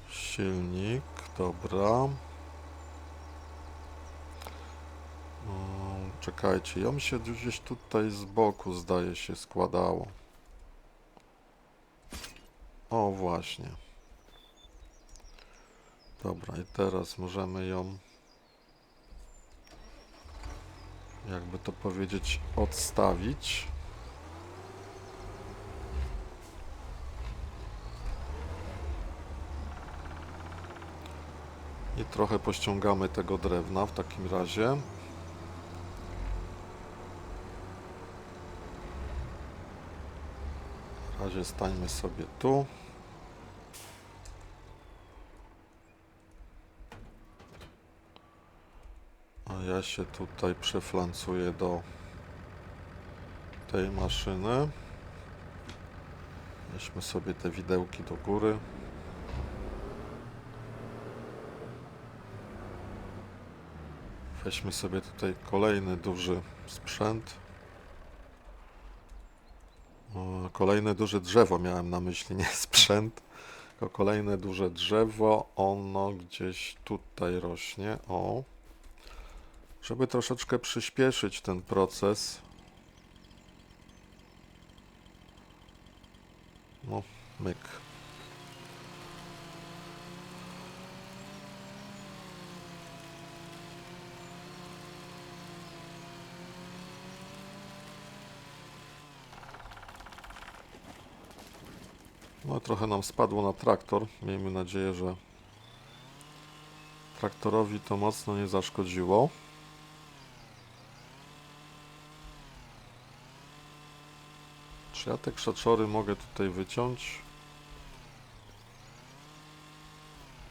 silnik, dobra. Czekajcie, ją się gdzieś tutaj z boku zdaje się składało. O, właśnie. Dobra, i teraz możemy ją, jakby to powiedzieć, odstawić. I trochę pościągamy tego drewna w takim razie. W razie stańmy sobie tu. A ja się tutaj przeflancuję do tej maszyny. Weźmy sobie te widełki do góry. Weźmy sobie tutaj kolejny duży sprzęt. Kolejne duże drzewo miałem na myśli, nie sprzęt. Tylko kolejne duże drzewo. Ono gdzieś tutaj rośnie. O. Żeby troszeczkę przyspieszyć ten proces. No, myk. No trochę nam spadło na traktor. Miejmy nadzieję, że traktorowi to mocno nie zaszkodziło. Czy ja te krzaczory mogę tutaj wyciąć?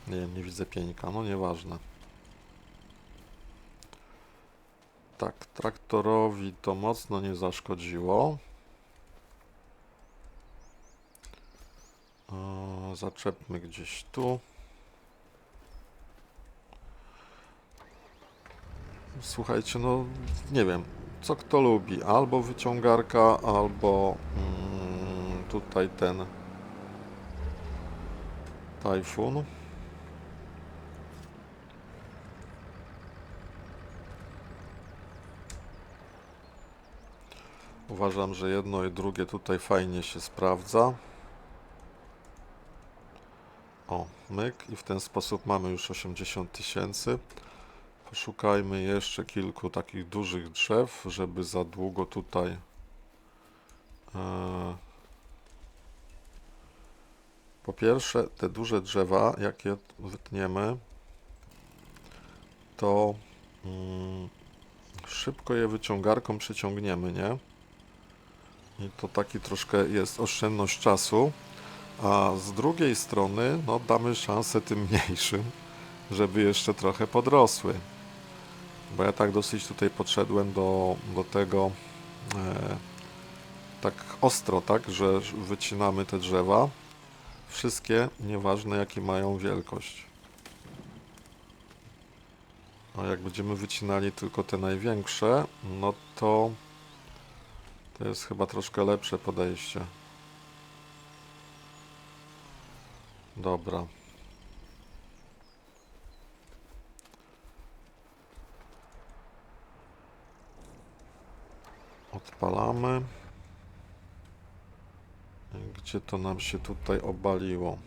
Nie wiem, nie widzę pieńka, no nieważne. Tak, traktorowi to mocno nie zaszkodziło. Zaczepmy gdzieś tu. Słuchajcie, no nie wiem, co kto lubi. Albo wyciągarka, albo tutaj ten Tajfun. Uważam, że jedno i drugie tutaj fajnie się sprawdza. O, myk i w ten sposób mamy już 80 000. Poszukajmy jeszcze kilku takich dużych drzew, żeby za długo tutaj po pierwsze te duże drzewa, jak je wytniemy, to szybko je wyciągarką przyciągniemy, nie? I to taki troszkę jest oszczędność czasu, a z drugiej strony no, damy szansę tym mniejszym, żeby jeszcze trochę podrosły. Bo ja tak dosyć tutaj podszedłem do tego tak ostro, tak, że wycinamy te drzewa, wszystkie, nieważne jakie mają wielkość. A jak będziemy wycinali tylko te największe, no to jest chyba troszkę lepsze podejście. Dobra. Odpalamy. Gdzie to nam się tutaj obaliło?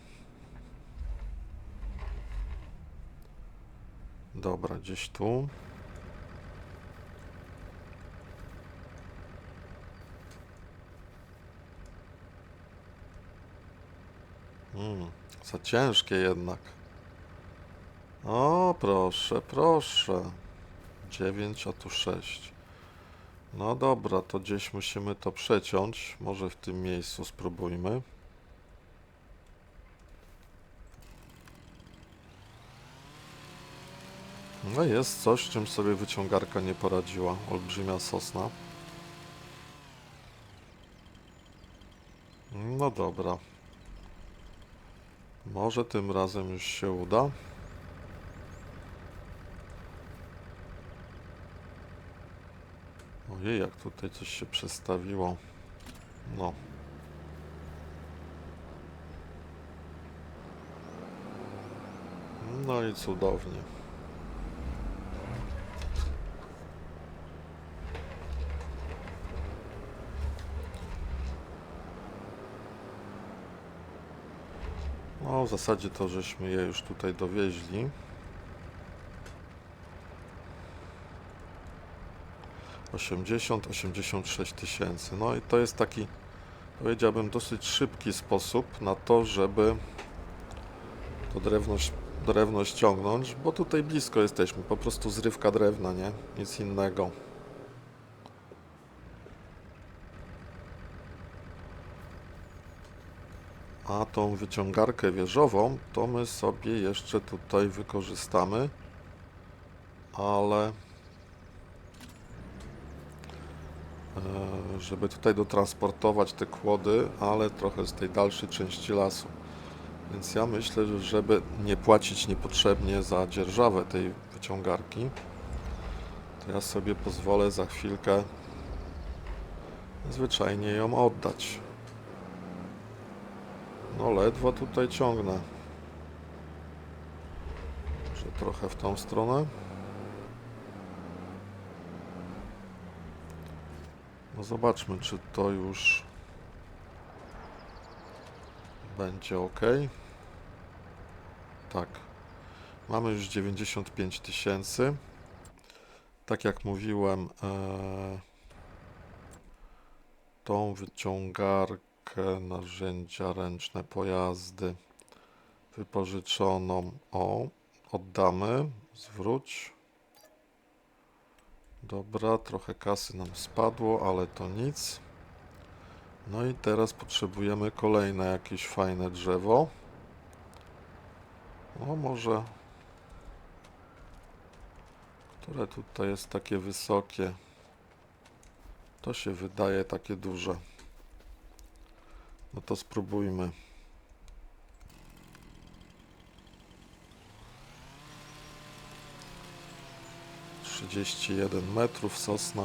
Dobra, gdzieś tu. Za ciężkie jednak. O, proszę, proszę. 9, a tu 6. No dobra, to gdzieś musimy to przeciąć. Może w tym miejscu spróbujmy. No jest coś, z czym sobie wyciągarka nie poradziła. Olbrzymia sosna. No dobra. Może tym razem już się uda. Ojej, jak tutaj coś się przestawiło. No. No i cudownie. No w zasadzie to żeśmy je już tutaj dowieźli. 86 tysięcy. No i to jest taki, powiedziałbym, dosyć szybki sposób na to, żeby to drewno ściągnąć, bo tutaj blisko jesteśmy, po prostu zrywka drewna, nie? Nic innego. A tą wyciągarkę wieżową to my sobie jeszcze tutaj wykorzystamy, ale żeby tutaj dotransportować te kłody, ale trochę z tej dalszej części lasu. Więc ja myślę, że żeby nie płacić niepotrzebnie za dzierżawę tej wyciągarki, to ja sobie pozwolę za chwilkę zwyczajnie ją oddać. No ledwo tutaj ciągnę. Może trochę w tą stronę. No zobaczmy, czy to już będzie ok. Tak. Mamy już 95 tysięcy. Tak jak mówiłem, tą wyciągarkę, narzędzia ręczne, pojazdy wypożyczoną, oddamy, zwróć. Dobra, trochę kasy nam spadło, ale to nic. No i teraz potrzebujemy kolejne jakieś fajne drzewo. No może, które tutaj jest takie wysokie. To się wydaje takie duże. No to spróbujmy. 31 metrów sosna.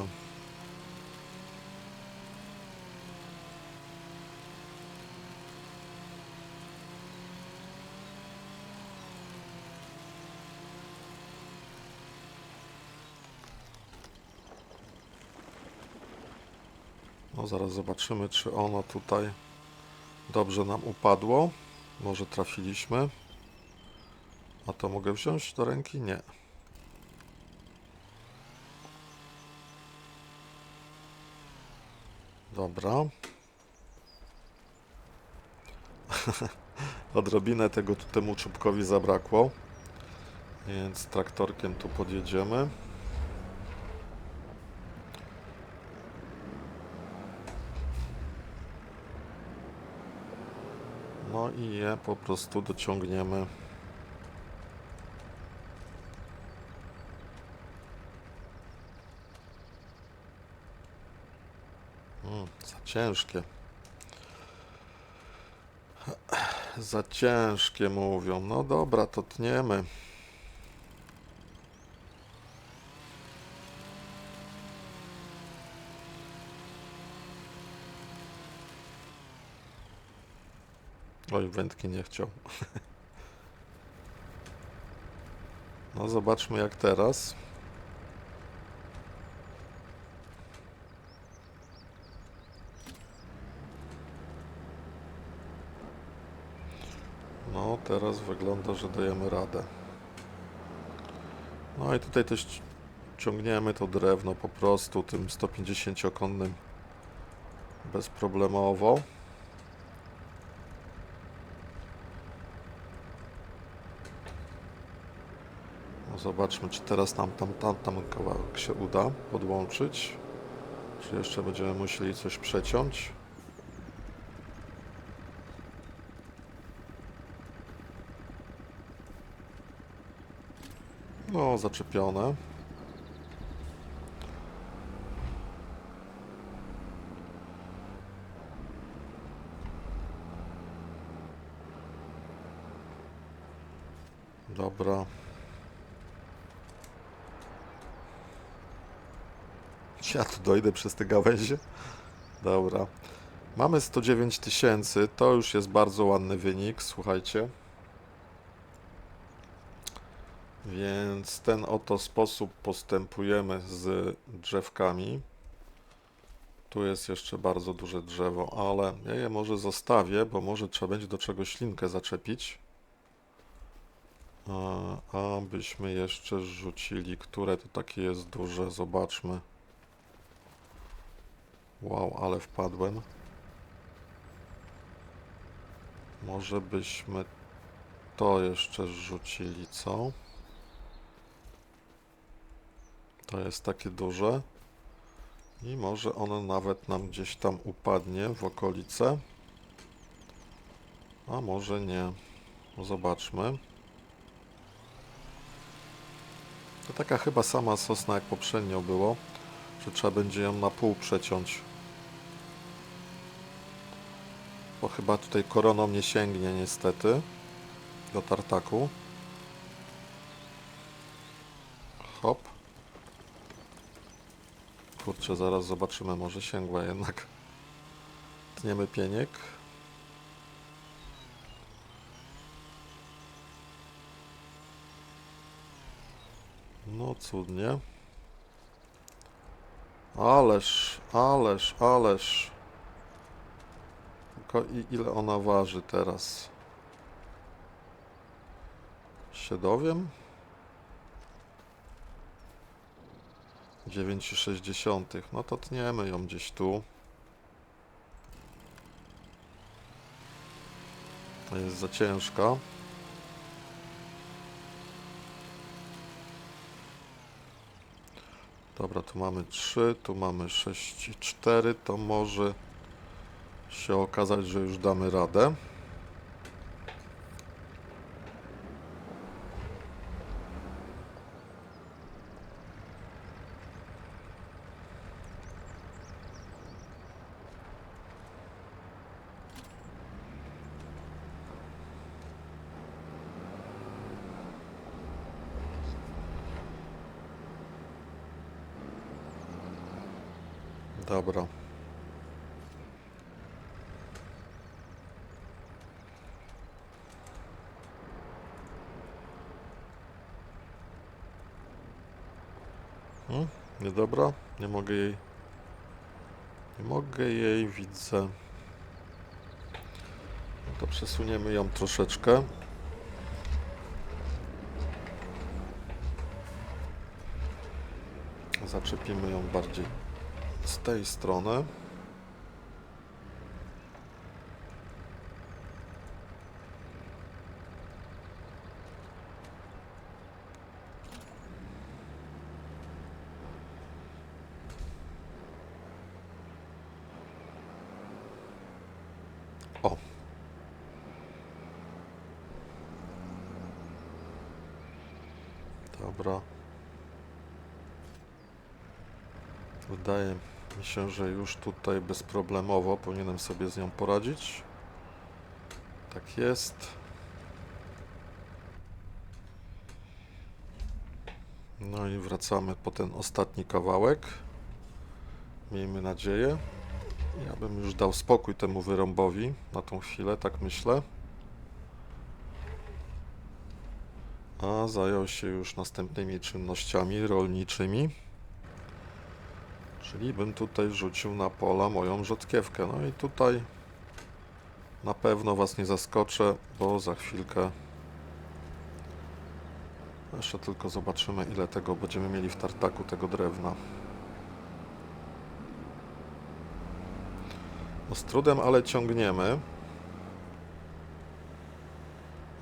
No zaraz zobaczymy, czy ono tutaj dobrze nam upadło. Może trafiliśmy. A to mogę wziąć do ręki? Nie. Dobra. Odrobinę tego temu czubkowi zabrakło. Więc traktorkiem tu podjedziemy. No i je po prostu dociągniemy. Za ciężkie. Za ciężkie mówią. No dobra, to tniemy. Oj, wędki nie chciał. No zobaczmy jak teraz. No teraz wygląda, że dajemy radę. No i tutaj też ciągniemy to drewno po prostu tym 150-konnym bezproblemowo. No zobaczmy, czy teraz nam tam kawałek się uda podłączyć. Czy jeszcze będziemy musieli coś przeciąć? No, zaczepione. Dobra. Ja tu dojdę przez te gałęzie. Dobra. Mamy 109 000. To już jest bardzo ładny wynik, słuchajcie. Więc w ten oto sposób postępujemy z drzewkami. Tu jest jeszcze bardzo duże drzewo, ale ja je może zostawię, bo może trzeba będzie do czegoś linkę zaczepić. Abyśmy jeszcze rzucili, które to takie jest duże, zobaczmy. Wow, ale wpadłem. Może byśmy to jeszcze rzucili, co? To jest takie duże. I może ono nawet nam gdzieś tam upadnie w okolice. A może nie. Zobaczmy. To taka chyba sama sosna jak poprzednio było, że trzeba będzie ją na pół przeciąć. Bo chyba tutaj koroną nie sięgnie niestety do tartaku. Hop. Kurczę, zaraz zobaczymy, może sięgła jednak. Tniemy pieniek. No cudnie. Ależ. Tylko ile ona waży teraz? Się dowiem? 9,6. No to tniemy ją gdzieś tu. Jest za ciężka. Dobra, tu mamy 3, tu mamy 6,4. To może się okazać, że już damy radę. Dobra. Niedobra? Nie mogę jej... Nie mogę jej, widzę. No to przesuniemy ją troszeczkę. Zaczepimy ją bardziej z tej strony. O! Dobra. Wydaje mi się, że już tutaj bezproblemowo powinienem sobie z nią poradzić. Tak jest. No i wracamy po ten ostatni kawałek. Miejmy nadzieję. Ja bym już dał spokój temu wyrąbowi na tą chwilę, tak myślę. A zajął się już następnymi czynnościami rolniczymi. Czyli bym tutaj rzucił na pola moją rzodkiewkę. No i tutaj na pewno Was nie zaskoczę, bo za chwilkę jeszcze tylko zobaczymy, ile tego będziemy mieli w tartaku, tego drewna. No z trudem, ale ciągniemy.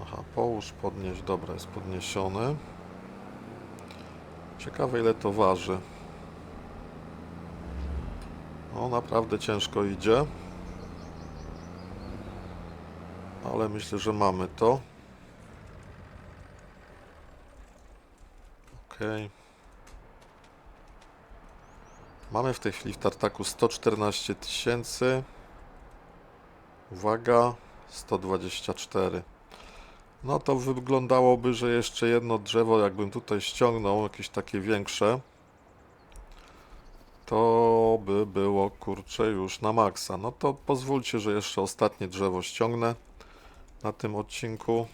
Aha, połóż, podnieść, dobra, jest podniesiony. Ciekawe, ile to waży. O, naprawdę ciężko idzie. Ale myślę, że mamy to. Ok. Mamy w tej chwili w tartaku 114 tysięcy. Uwaga, 124. No to wyglądałoby, że jeszcze jedno drzewo, jakbym tutaj ściągnął, jakieś takie większe, to by było, kurczę, już na maksa. No to pozwólcie, że jeszcze ostatnie drzewo ściągnę na tym odcinku.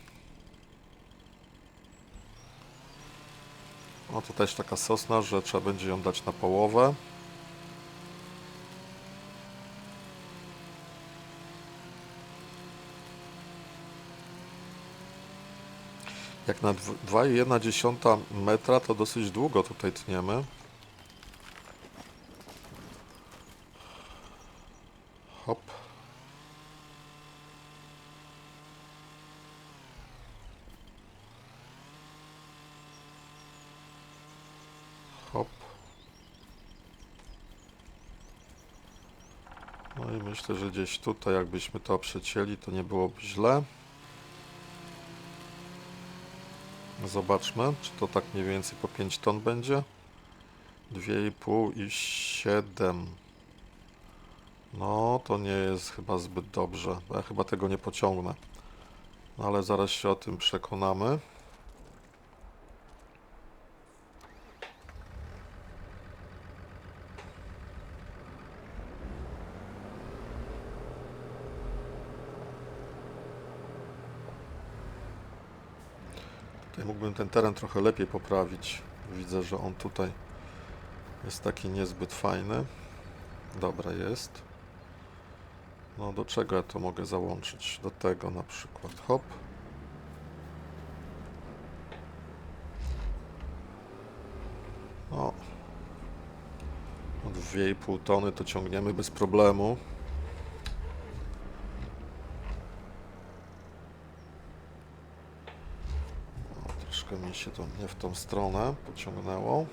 No to też taka sosna, że trzeba będzie ją dać na połowę. Jak na 2,1 metra to dosyć długo tutaj tniemy. Hop. Hop. No i myślę, że gdzieś tutaj jakbyśmy to przecięli, to nie byłoby źle. Zobaczmy, czy to tak mniej więcej po 5 ton będzie. 2,5 i 7. No, to nie jest chyba zbyt dobrze, bo ja chyba tego nie pociągnę. No, ale zaraz się o tym przekonamy. Tutaj mógłbym ten teren trochę lepiej poprawić. Widzę, że on tutaj jest taki niezbyt fajny. Dobra, jest. No, do czego ja to mogę załączyć? Do tego na przykład. Hop. O. 2,5 tony to ciągniemy bez problemu. O, troszkę mi się to nie w tą stronę pociągnęło.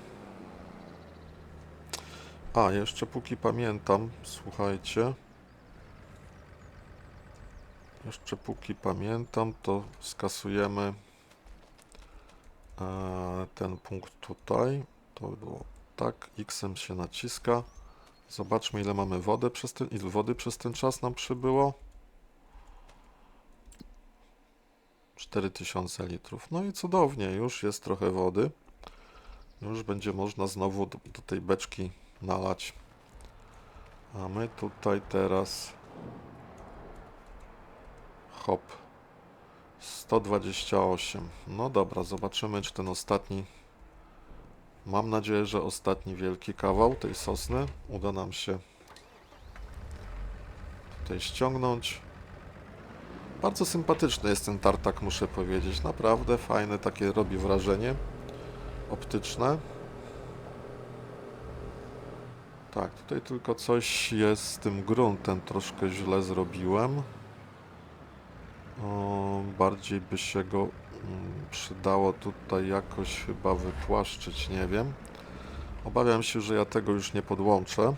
A, jeszcze póki pamiętam, słuchajcie. Jeszcze póki pamiętam, to skasujemy ten punkt tutaj. To było tak, X-em się naciska. Zobaczmy, ile mamy ile wody przez ten czas nam przybyło. 4000 litrów. No i cudownie, już jest trochę wody. Już będzie można znowu do tej beczki nalać. A my tutaj teraz hop 128. No dobra, zobaczymy, czy ten ostatni, mam nadzieję, że ostatni wielki kawał tej sosny uda nam się tutaj ściągnąć. Bardzo sympatyczny jest ten tartak, muszę powiedzieć. Naprawdę fajne, takie robi wrażenie optyczne. Tak, tutaj tylko coś jest z tym gruntem, troszkę źle zrobiłem. Bardziej by się go przydało tutaj jakoś chyba wypłaszczyć, nie wiem. Obawiam się, że ja tego już nie podłączę.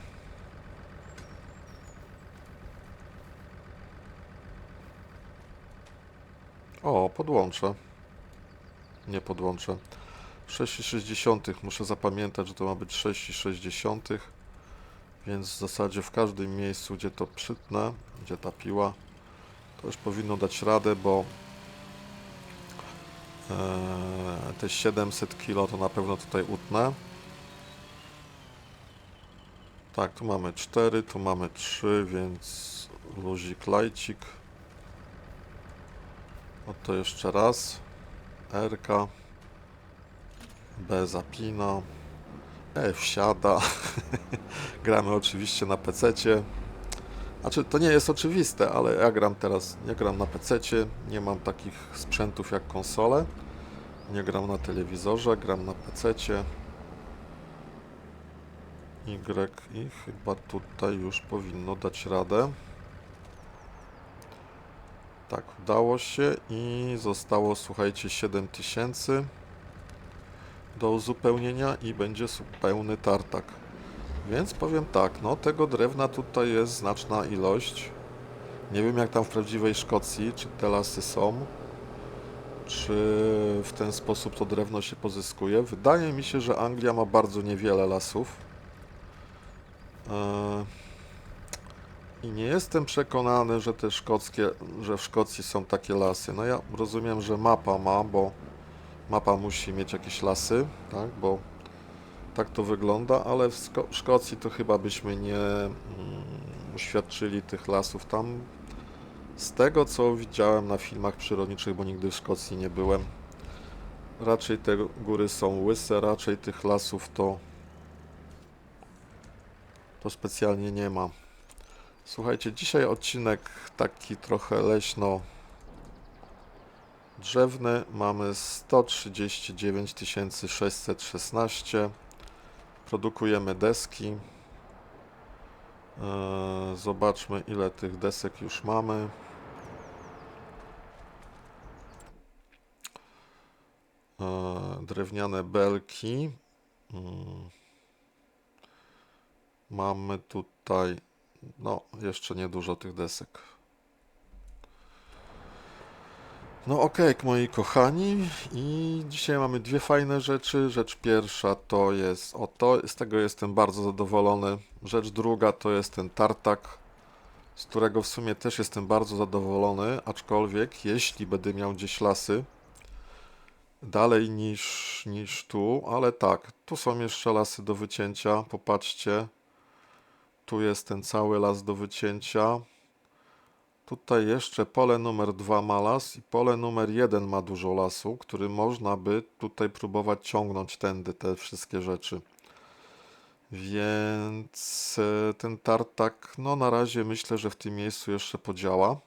O, podłączę. Nie podłączę. 6,6. Muszę zapamiętać, że to ma być 6,6. Więc w zasadzie w każdym miejscu, gdzie to przytnę, gdzie ta piła, to już powinno dać radę, bo te 700 kg to na pewno tutaj utnę. Tak, tu mamy 4, tu mamy 3, więc luzik, lajcik. Oto jeszcze raz. RK. B zapina. E wsiada. Gramy oczywiście na PC-cie. Znaczy, to nie jest oczywiste, ale ja gram teraz, nie gram na PC-cie, nie mam takich sprzętów jak konsole. Nie gram na telewizorze, gram na PC-cie. Y i chyba tutaj już powinno dać radę. Tak, udało się i zostało, słuchajcie, 7000 do uzupełnienia i będzie pełny tartak. Więc powiem tak, no tego drewna tutaj jest znaczna ilość. Nie wiem jak tam w prawdziwej Szkocji, czy te lasy są, czy w ten sposób to drewno się pozyskuje. Wydaje mi się, że Anglia ma bardzo niewiele lasów. I nie jestem przekonany, że te szkockie, że w Szkocji są takie lasy. No ja rozumiem, że mapa ma, bo mapa musi mieć jakieś lasy, tak, bo tak to wygląda, ale w Szkocji to chyba byśmy nie uświadczyli tych lasów tam. Z tego co widziałem na filmach przyrodniczych, bo nigdy w Szkocji nie byłem, raczej te góry są łyse, raczej tych lasów to specjalnie nie ma. Słuchajcie, dzisiaj odcinek taki trochę leśno-drzewny. Mamy 139 616. Produkujemy deski. Zobaczmy, ile tych desek już mamy. Drewniane belki. Mamy tutaj, no, jeszcze niedużo tych desek. No okej, moi kochani, i dzisiaj mamy dwie fajne rzeczy. Rzecz pierwsza to jest oto, z tego jestem bardzo zadowolony. Rzecz druga to jest ten tartak, z którego w sumie też jestem bardzo zadowolony, aczkolwiek jeśli będę miał gdzieś lasy dalej niż tu, ale tak, tu są jeszcze lasy do wycięcia, popatrzcie, tu jest ten cały las do wycięcia. Tutaj jeszcze pole numer 2 ma las i pole numer 1 ma dużo lasu, który można by tutaj próbować ciągnąć tędy te wszystkie rzeczy. Więc ten tartak, no na razie myślę, że w tym miejscu jeszcze podziała.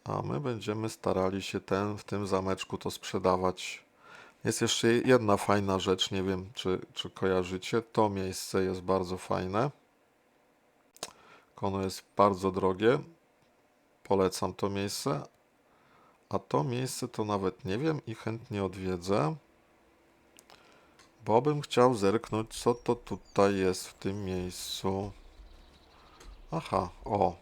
A my będziemy starali się w tym zameczku to sprzedawać. Jest jeszcze jedna fajna rzecz, nie wiem czy kojarzycie. To miejsce jest bardzo fajne. Ono jest bardzo drogie. Polecam to miejsce. A to miejsce to nawet nie wiem i chętnie odwiedzę, bo bym chciał zerknąć, co to tutaj jest w tym miejscu. Aha, o.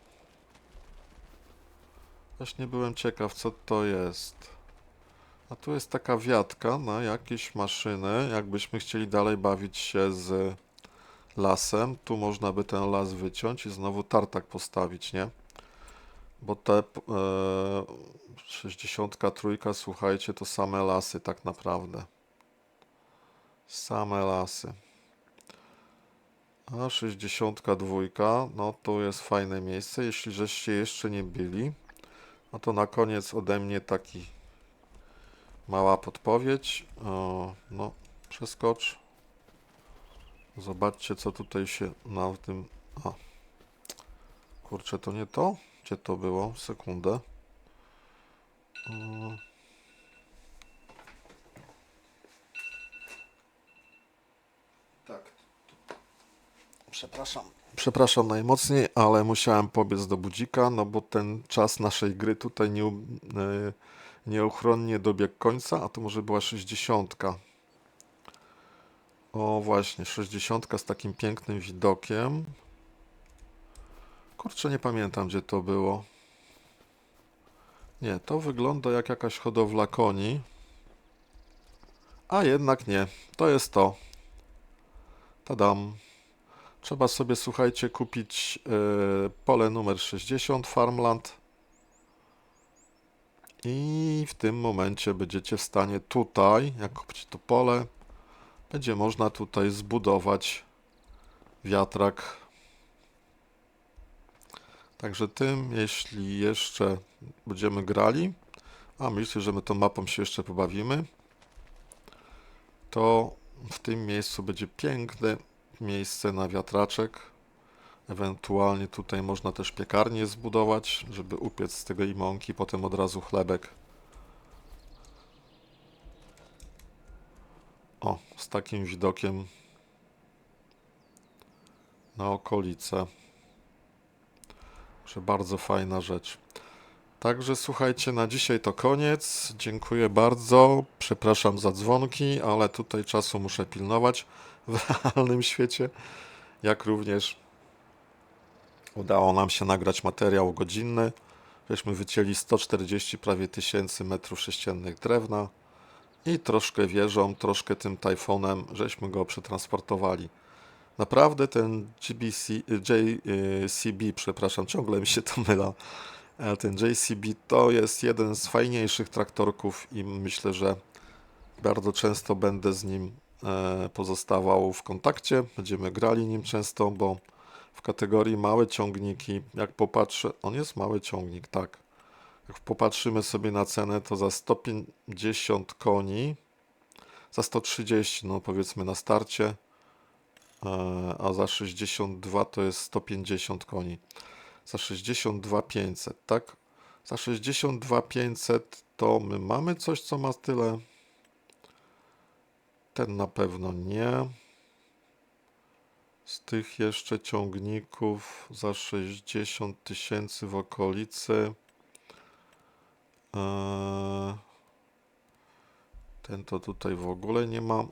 Właśnie byłem ciekaw, co to jest. A tu jest taka wiatka na jakieś maszyny, jakbyśmy chcieli dalej bawić się z lasem. Tu można by ten las wyciąć i znowu tartak postawić, nie? Bo te 63, słuchajcie, to same lasy tak naprawdę. Same lasy. A 62, no to jest fajne miejsce. Jeśli żeście jeszcze nie byli, no to na koniec ode mnie taki mała podpowiedź. No, przeskocz. Zobaczcie, co tutaj się na tym... A, kurczę, to nie to? Gdzie to było? Sekundę. Tak. Przepraszam najmocniej, ale musiałem pobiec do budzika, no bo ten czas naszej gry tutaj nieuchronnie dobiegł końca, a to może była 60. O właśnie, 60 z takim pięknym widokiem. Kurczę, nie pamiętam gdzie to było. Nie, to wygląda jak jakaś hodowla koni. A jednak nie, to jest to. Tadam. Trzeba sobie, słuchajcie, kupić pole numer 60 Farmland. I w tym momencie będziecie w stanie tutaj, jak kupicie to pole, będzie można tutaj zbudować wiatrak. Także tym, jeśli jeszcze będziemy grali, a myślę, że my tą mapą się jeszcze pobawimy, to w tym miejscu będzie piękne miejsce na wiatraczek. Ewentualnie tutaj można też piekarnię zbudować, żeby upiec z tego i mąki, potem od razu chlebek. O, z takim widokiem na okolice. Że bardzo fajna rzecz. Także słuchajcie, na dzisiaj to koniec. Dziękuję bardzo. Przepraszam za dzwonki, ale tutaj czasu muszę pilnować w realnym świecie. jak również udało nam się nagrać materiał godzinny. Żeśmy wycięli 140 prawie tysięcy metrów sześciennych drewna i troszkę wieżą, troszkę tym tajfonem, żeśmy go przetransportowali. Naprawdę ten JCB, przepraszam, ciągle mi się to myla. Ten JCB to jest jeden z fajniejszych traktorków i myślę, że bardzo często będę z nim pozostawał w kontakcie. Będziemy grali nim często, bo w kategorii małe ciągniki, jak popatrzę, on jest mały ciągnik, tak. Jak popatrzymy sobie na cenę, to za 150 koni, za 130, no powiedzmy na starcie, a za 62 to jest 150 koni. Za 62 500, tak? Za 62 500 to my mamy coś, co ma tyle. Ten na pewno nie. Z tych jeszcze ciągników za 60 tysięcy w okolicy. Ten to tutaj w ogóle nie ma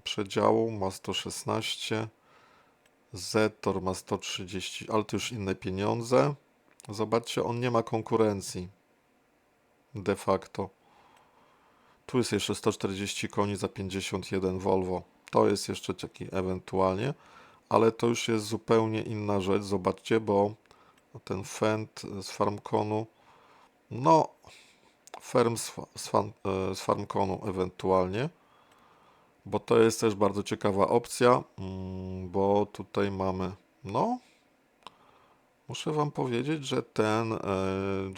przedziału, ma 116. Zetor ma 130, ale to już inne pieniądze. Zobaczcie, on nie ma konkurencji. De facto. Tu jest jeszcze 140 koni za 51 Volvo. To jest jeszcze taki ewentualnie, ale to już jest zupełnie inna rzecz. Zobaczcie, bo ten Fendt z Farmconu, no, z Farmconu ewentualnie, bo to jest też bardzo ciekawa opcja, bo tutaj mamy, no, muszę Wam powiedzieć, że ten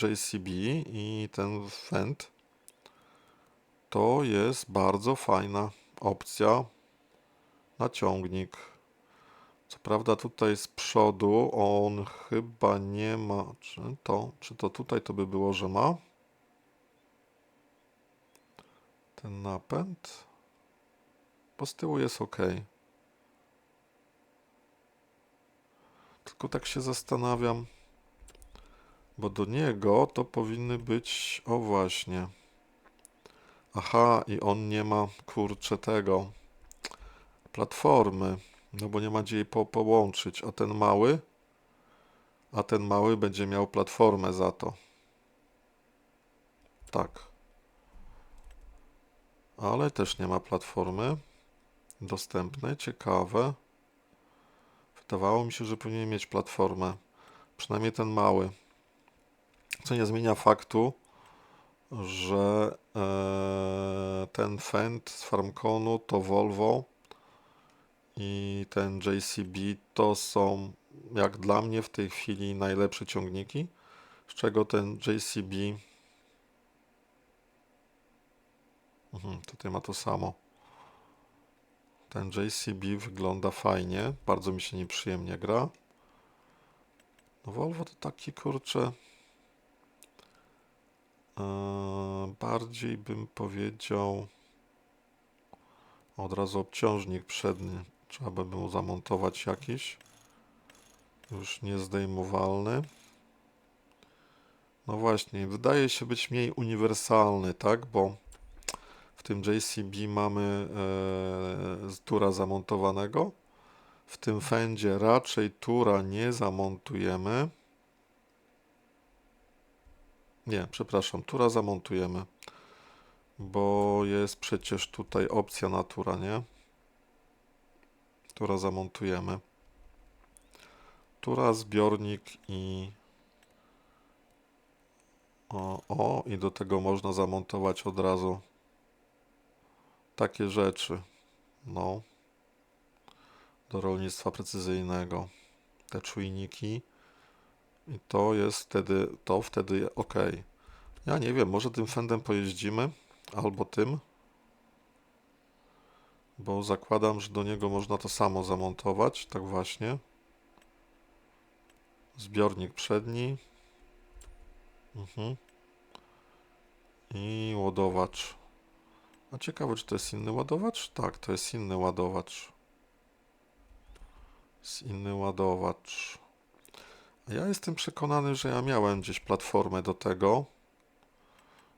JCB i ten Fendt to jest bardzo fajna opcja na ciągnik. Co prawda tutaj z przodu on chyba nie ma, czy to tutaj to by było, że ma ten napęd, bo z tyłu jest ok. Tylko tak się zastanawiam, bo do niego to powinny być, o właśnie, aha, i on nie ma, kurczę, tego, platformy, no bo nie ma gdzie jej połączyć, a ten mały będzie miał platformę za to. Tak. Ale też nie ma platformy dostępnej, ciekawe. Wydawało mi się, że powinien mieć platformę, przynajmniej ten mały. Co nie zmienia faktu, że ten Fendt z Farmconu to Volvo i ten JCB to są, jak dla mnie w tej chwili, najlepsze ciągniki, z czego ten JCB, tutaj ma to samo. Ten JCB wygląda fajnie, bardzo mi się nieprzyjemnie gra. No Volvo to taki, kurczę, bardziej bym powiedział, od razu obciążnik przedni, trzeba by mu zamontować jakiś, już niezdejmowalny. No właśnie, wydaje się być mniej uniwersalny, tak, bo w tym JCB mamy tura zamontowanego, w tym Fendzie raczej tura nie zamontujemy. Nie, przepraszam, tura zamontujemy, bo jest przecież tutaj opcja na tura, nie? Tura zamontujemy. Tura, zbiornik i i do tego można zamontować od razu takie rzeczy, no, do rolnictwa precyzyjnego, te czujniki i to jest wtedy ok. Ja nie wiem, może tym Fendem pojeździmy, albo tym, bo zakładam, że do niego można to samo zamontować, tak właśnie. Zbiornik przedni i ładowacz. A ciekawe, czy to jest inny ładowacz? Tak, to jest inny ładowacz. Jest inny ładowacz. A ja jestem przekonany, że ja miałem gdzieś platformę do tego.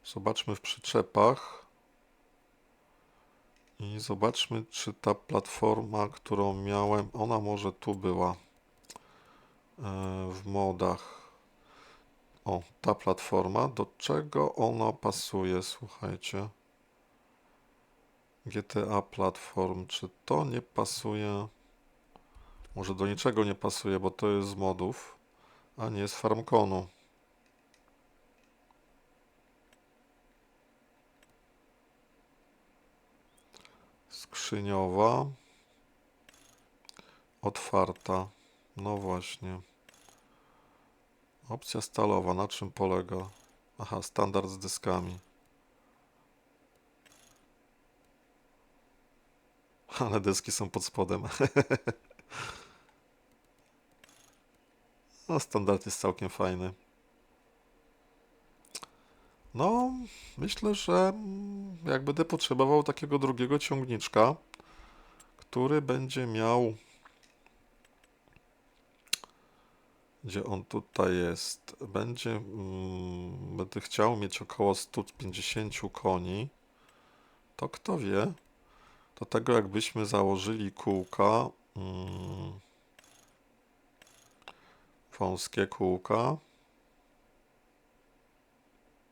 Zobaczmy w przyczepach. I I zobaczmy, czy ta platforma, którą miałem, ona może tu była w modach. O, ta platforma, do czego ona pasuje, słuchajcie. GTA Platform, czy to nie pasuje? Może do niczego nie pasuje, bo to jest z modów, a nie z Farmconu. Skrzyniowa. Otwarta. No właśnie. Opcja stalowa, na czym polega? Aha, standard z dyskami. Ale dyski są pod spodem. No, standard jest całkiem fajny. No, myślę, że jak będę potrzebował takiego drugiego ciągniczka, który będzie miał... Gdzie on tutaj jest? Będę chciał mieć około 150 koni. To kto wie? Do tego jakbyśmy założyli kółka, wąskie kółka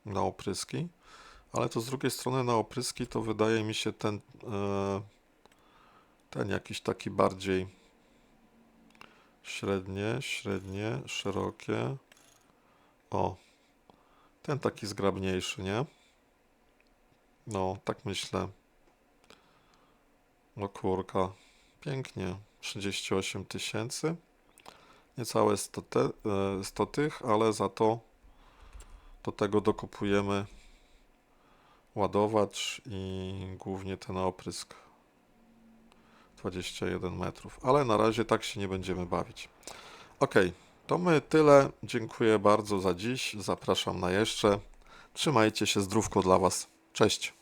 na opryski, ale to z drugiej strony na opryski to wydaje mi się ten jakiś taki bardziej średnie, szerokie. O, ten taki zgrabniejszy, nie? No, tak myślę. O kurka, pięknie. 38 000. Niecałe 100 tych, ale za to do tego dokupujemy ładowacz i głównie ten oprysk 21 metrów. Ale na razie tak się nie będziemy bawić. Ok, to my tyle. Dziękuję bardzo za dziś. Zapraszam na jeszcze. Trzymajcie się, zdrówko dla Was. Cześć.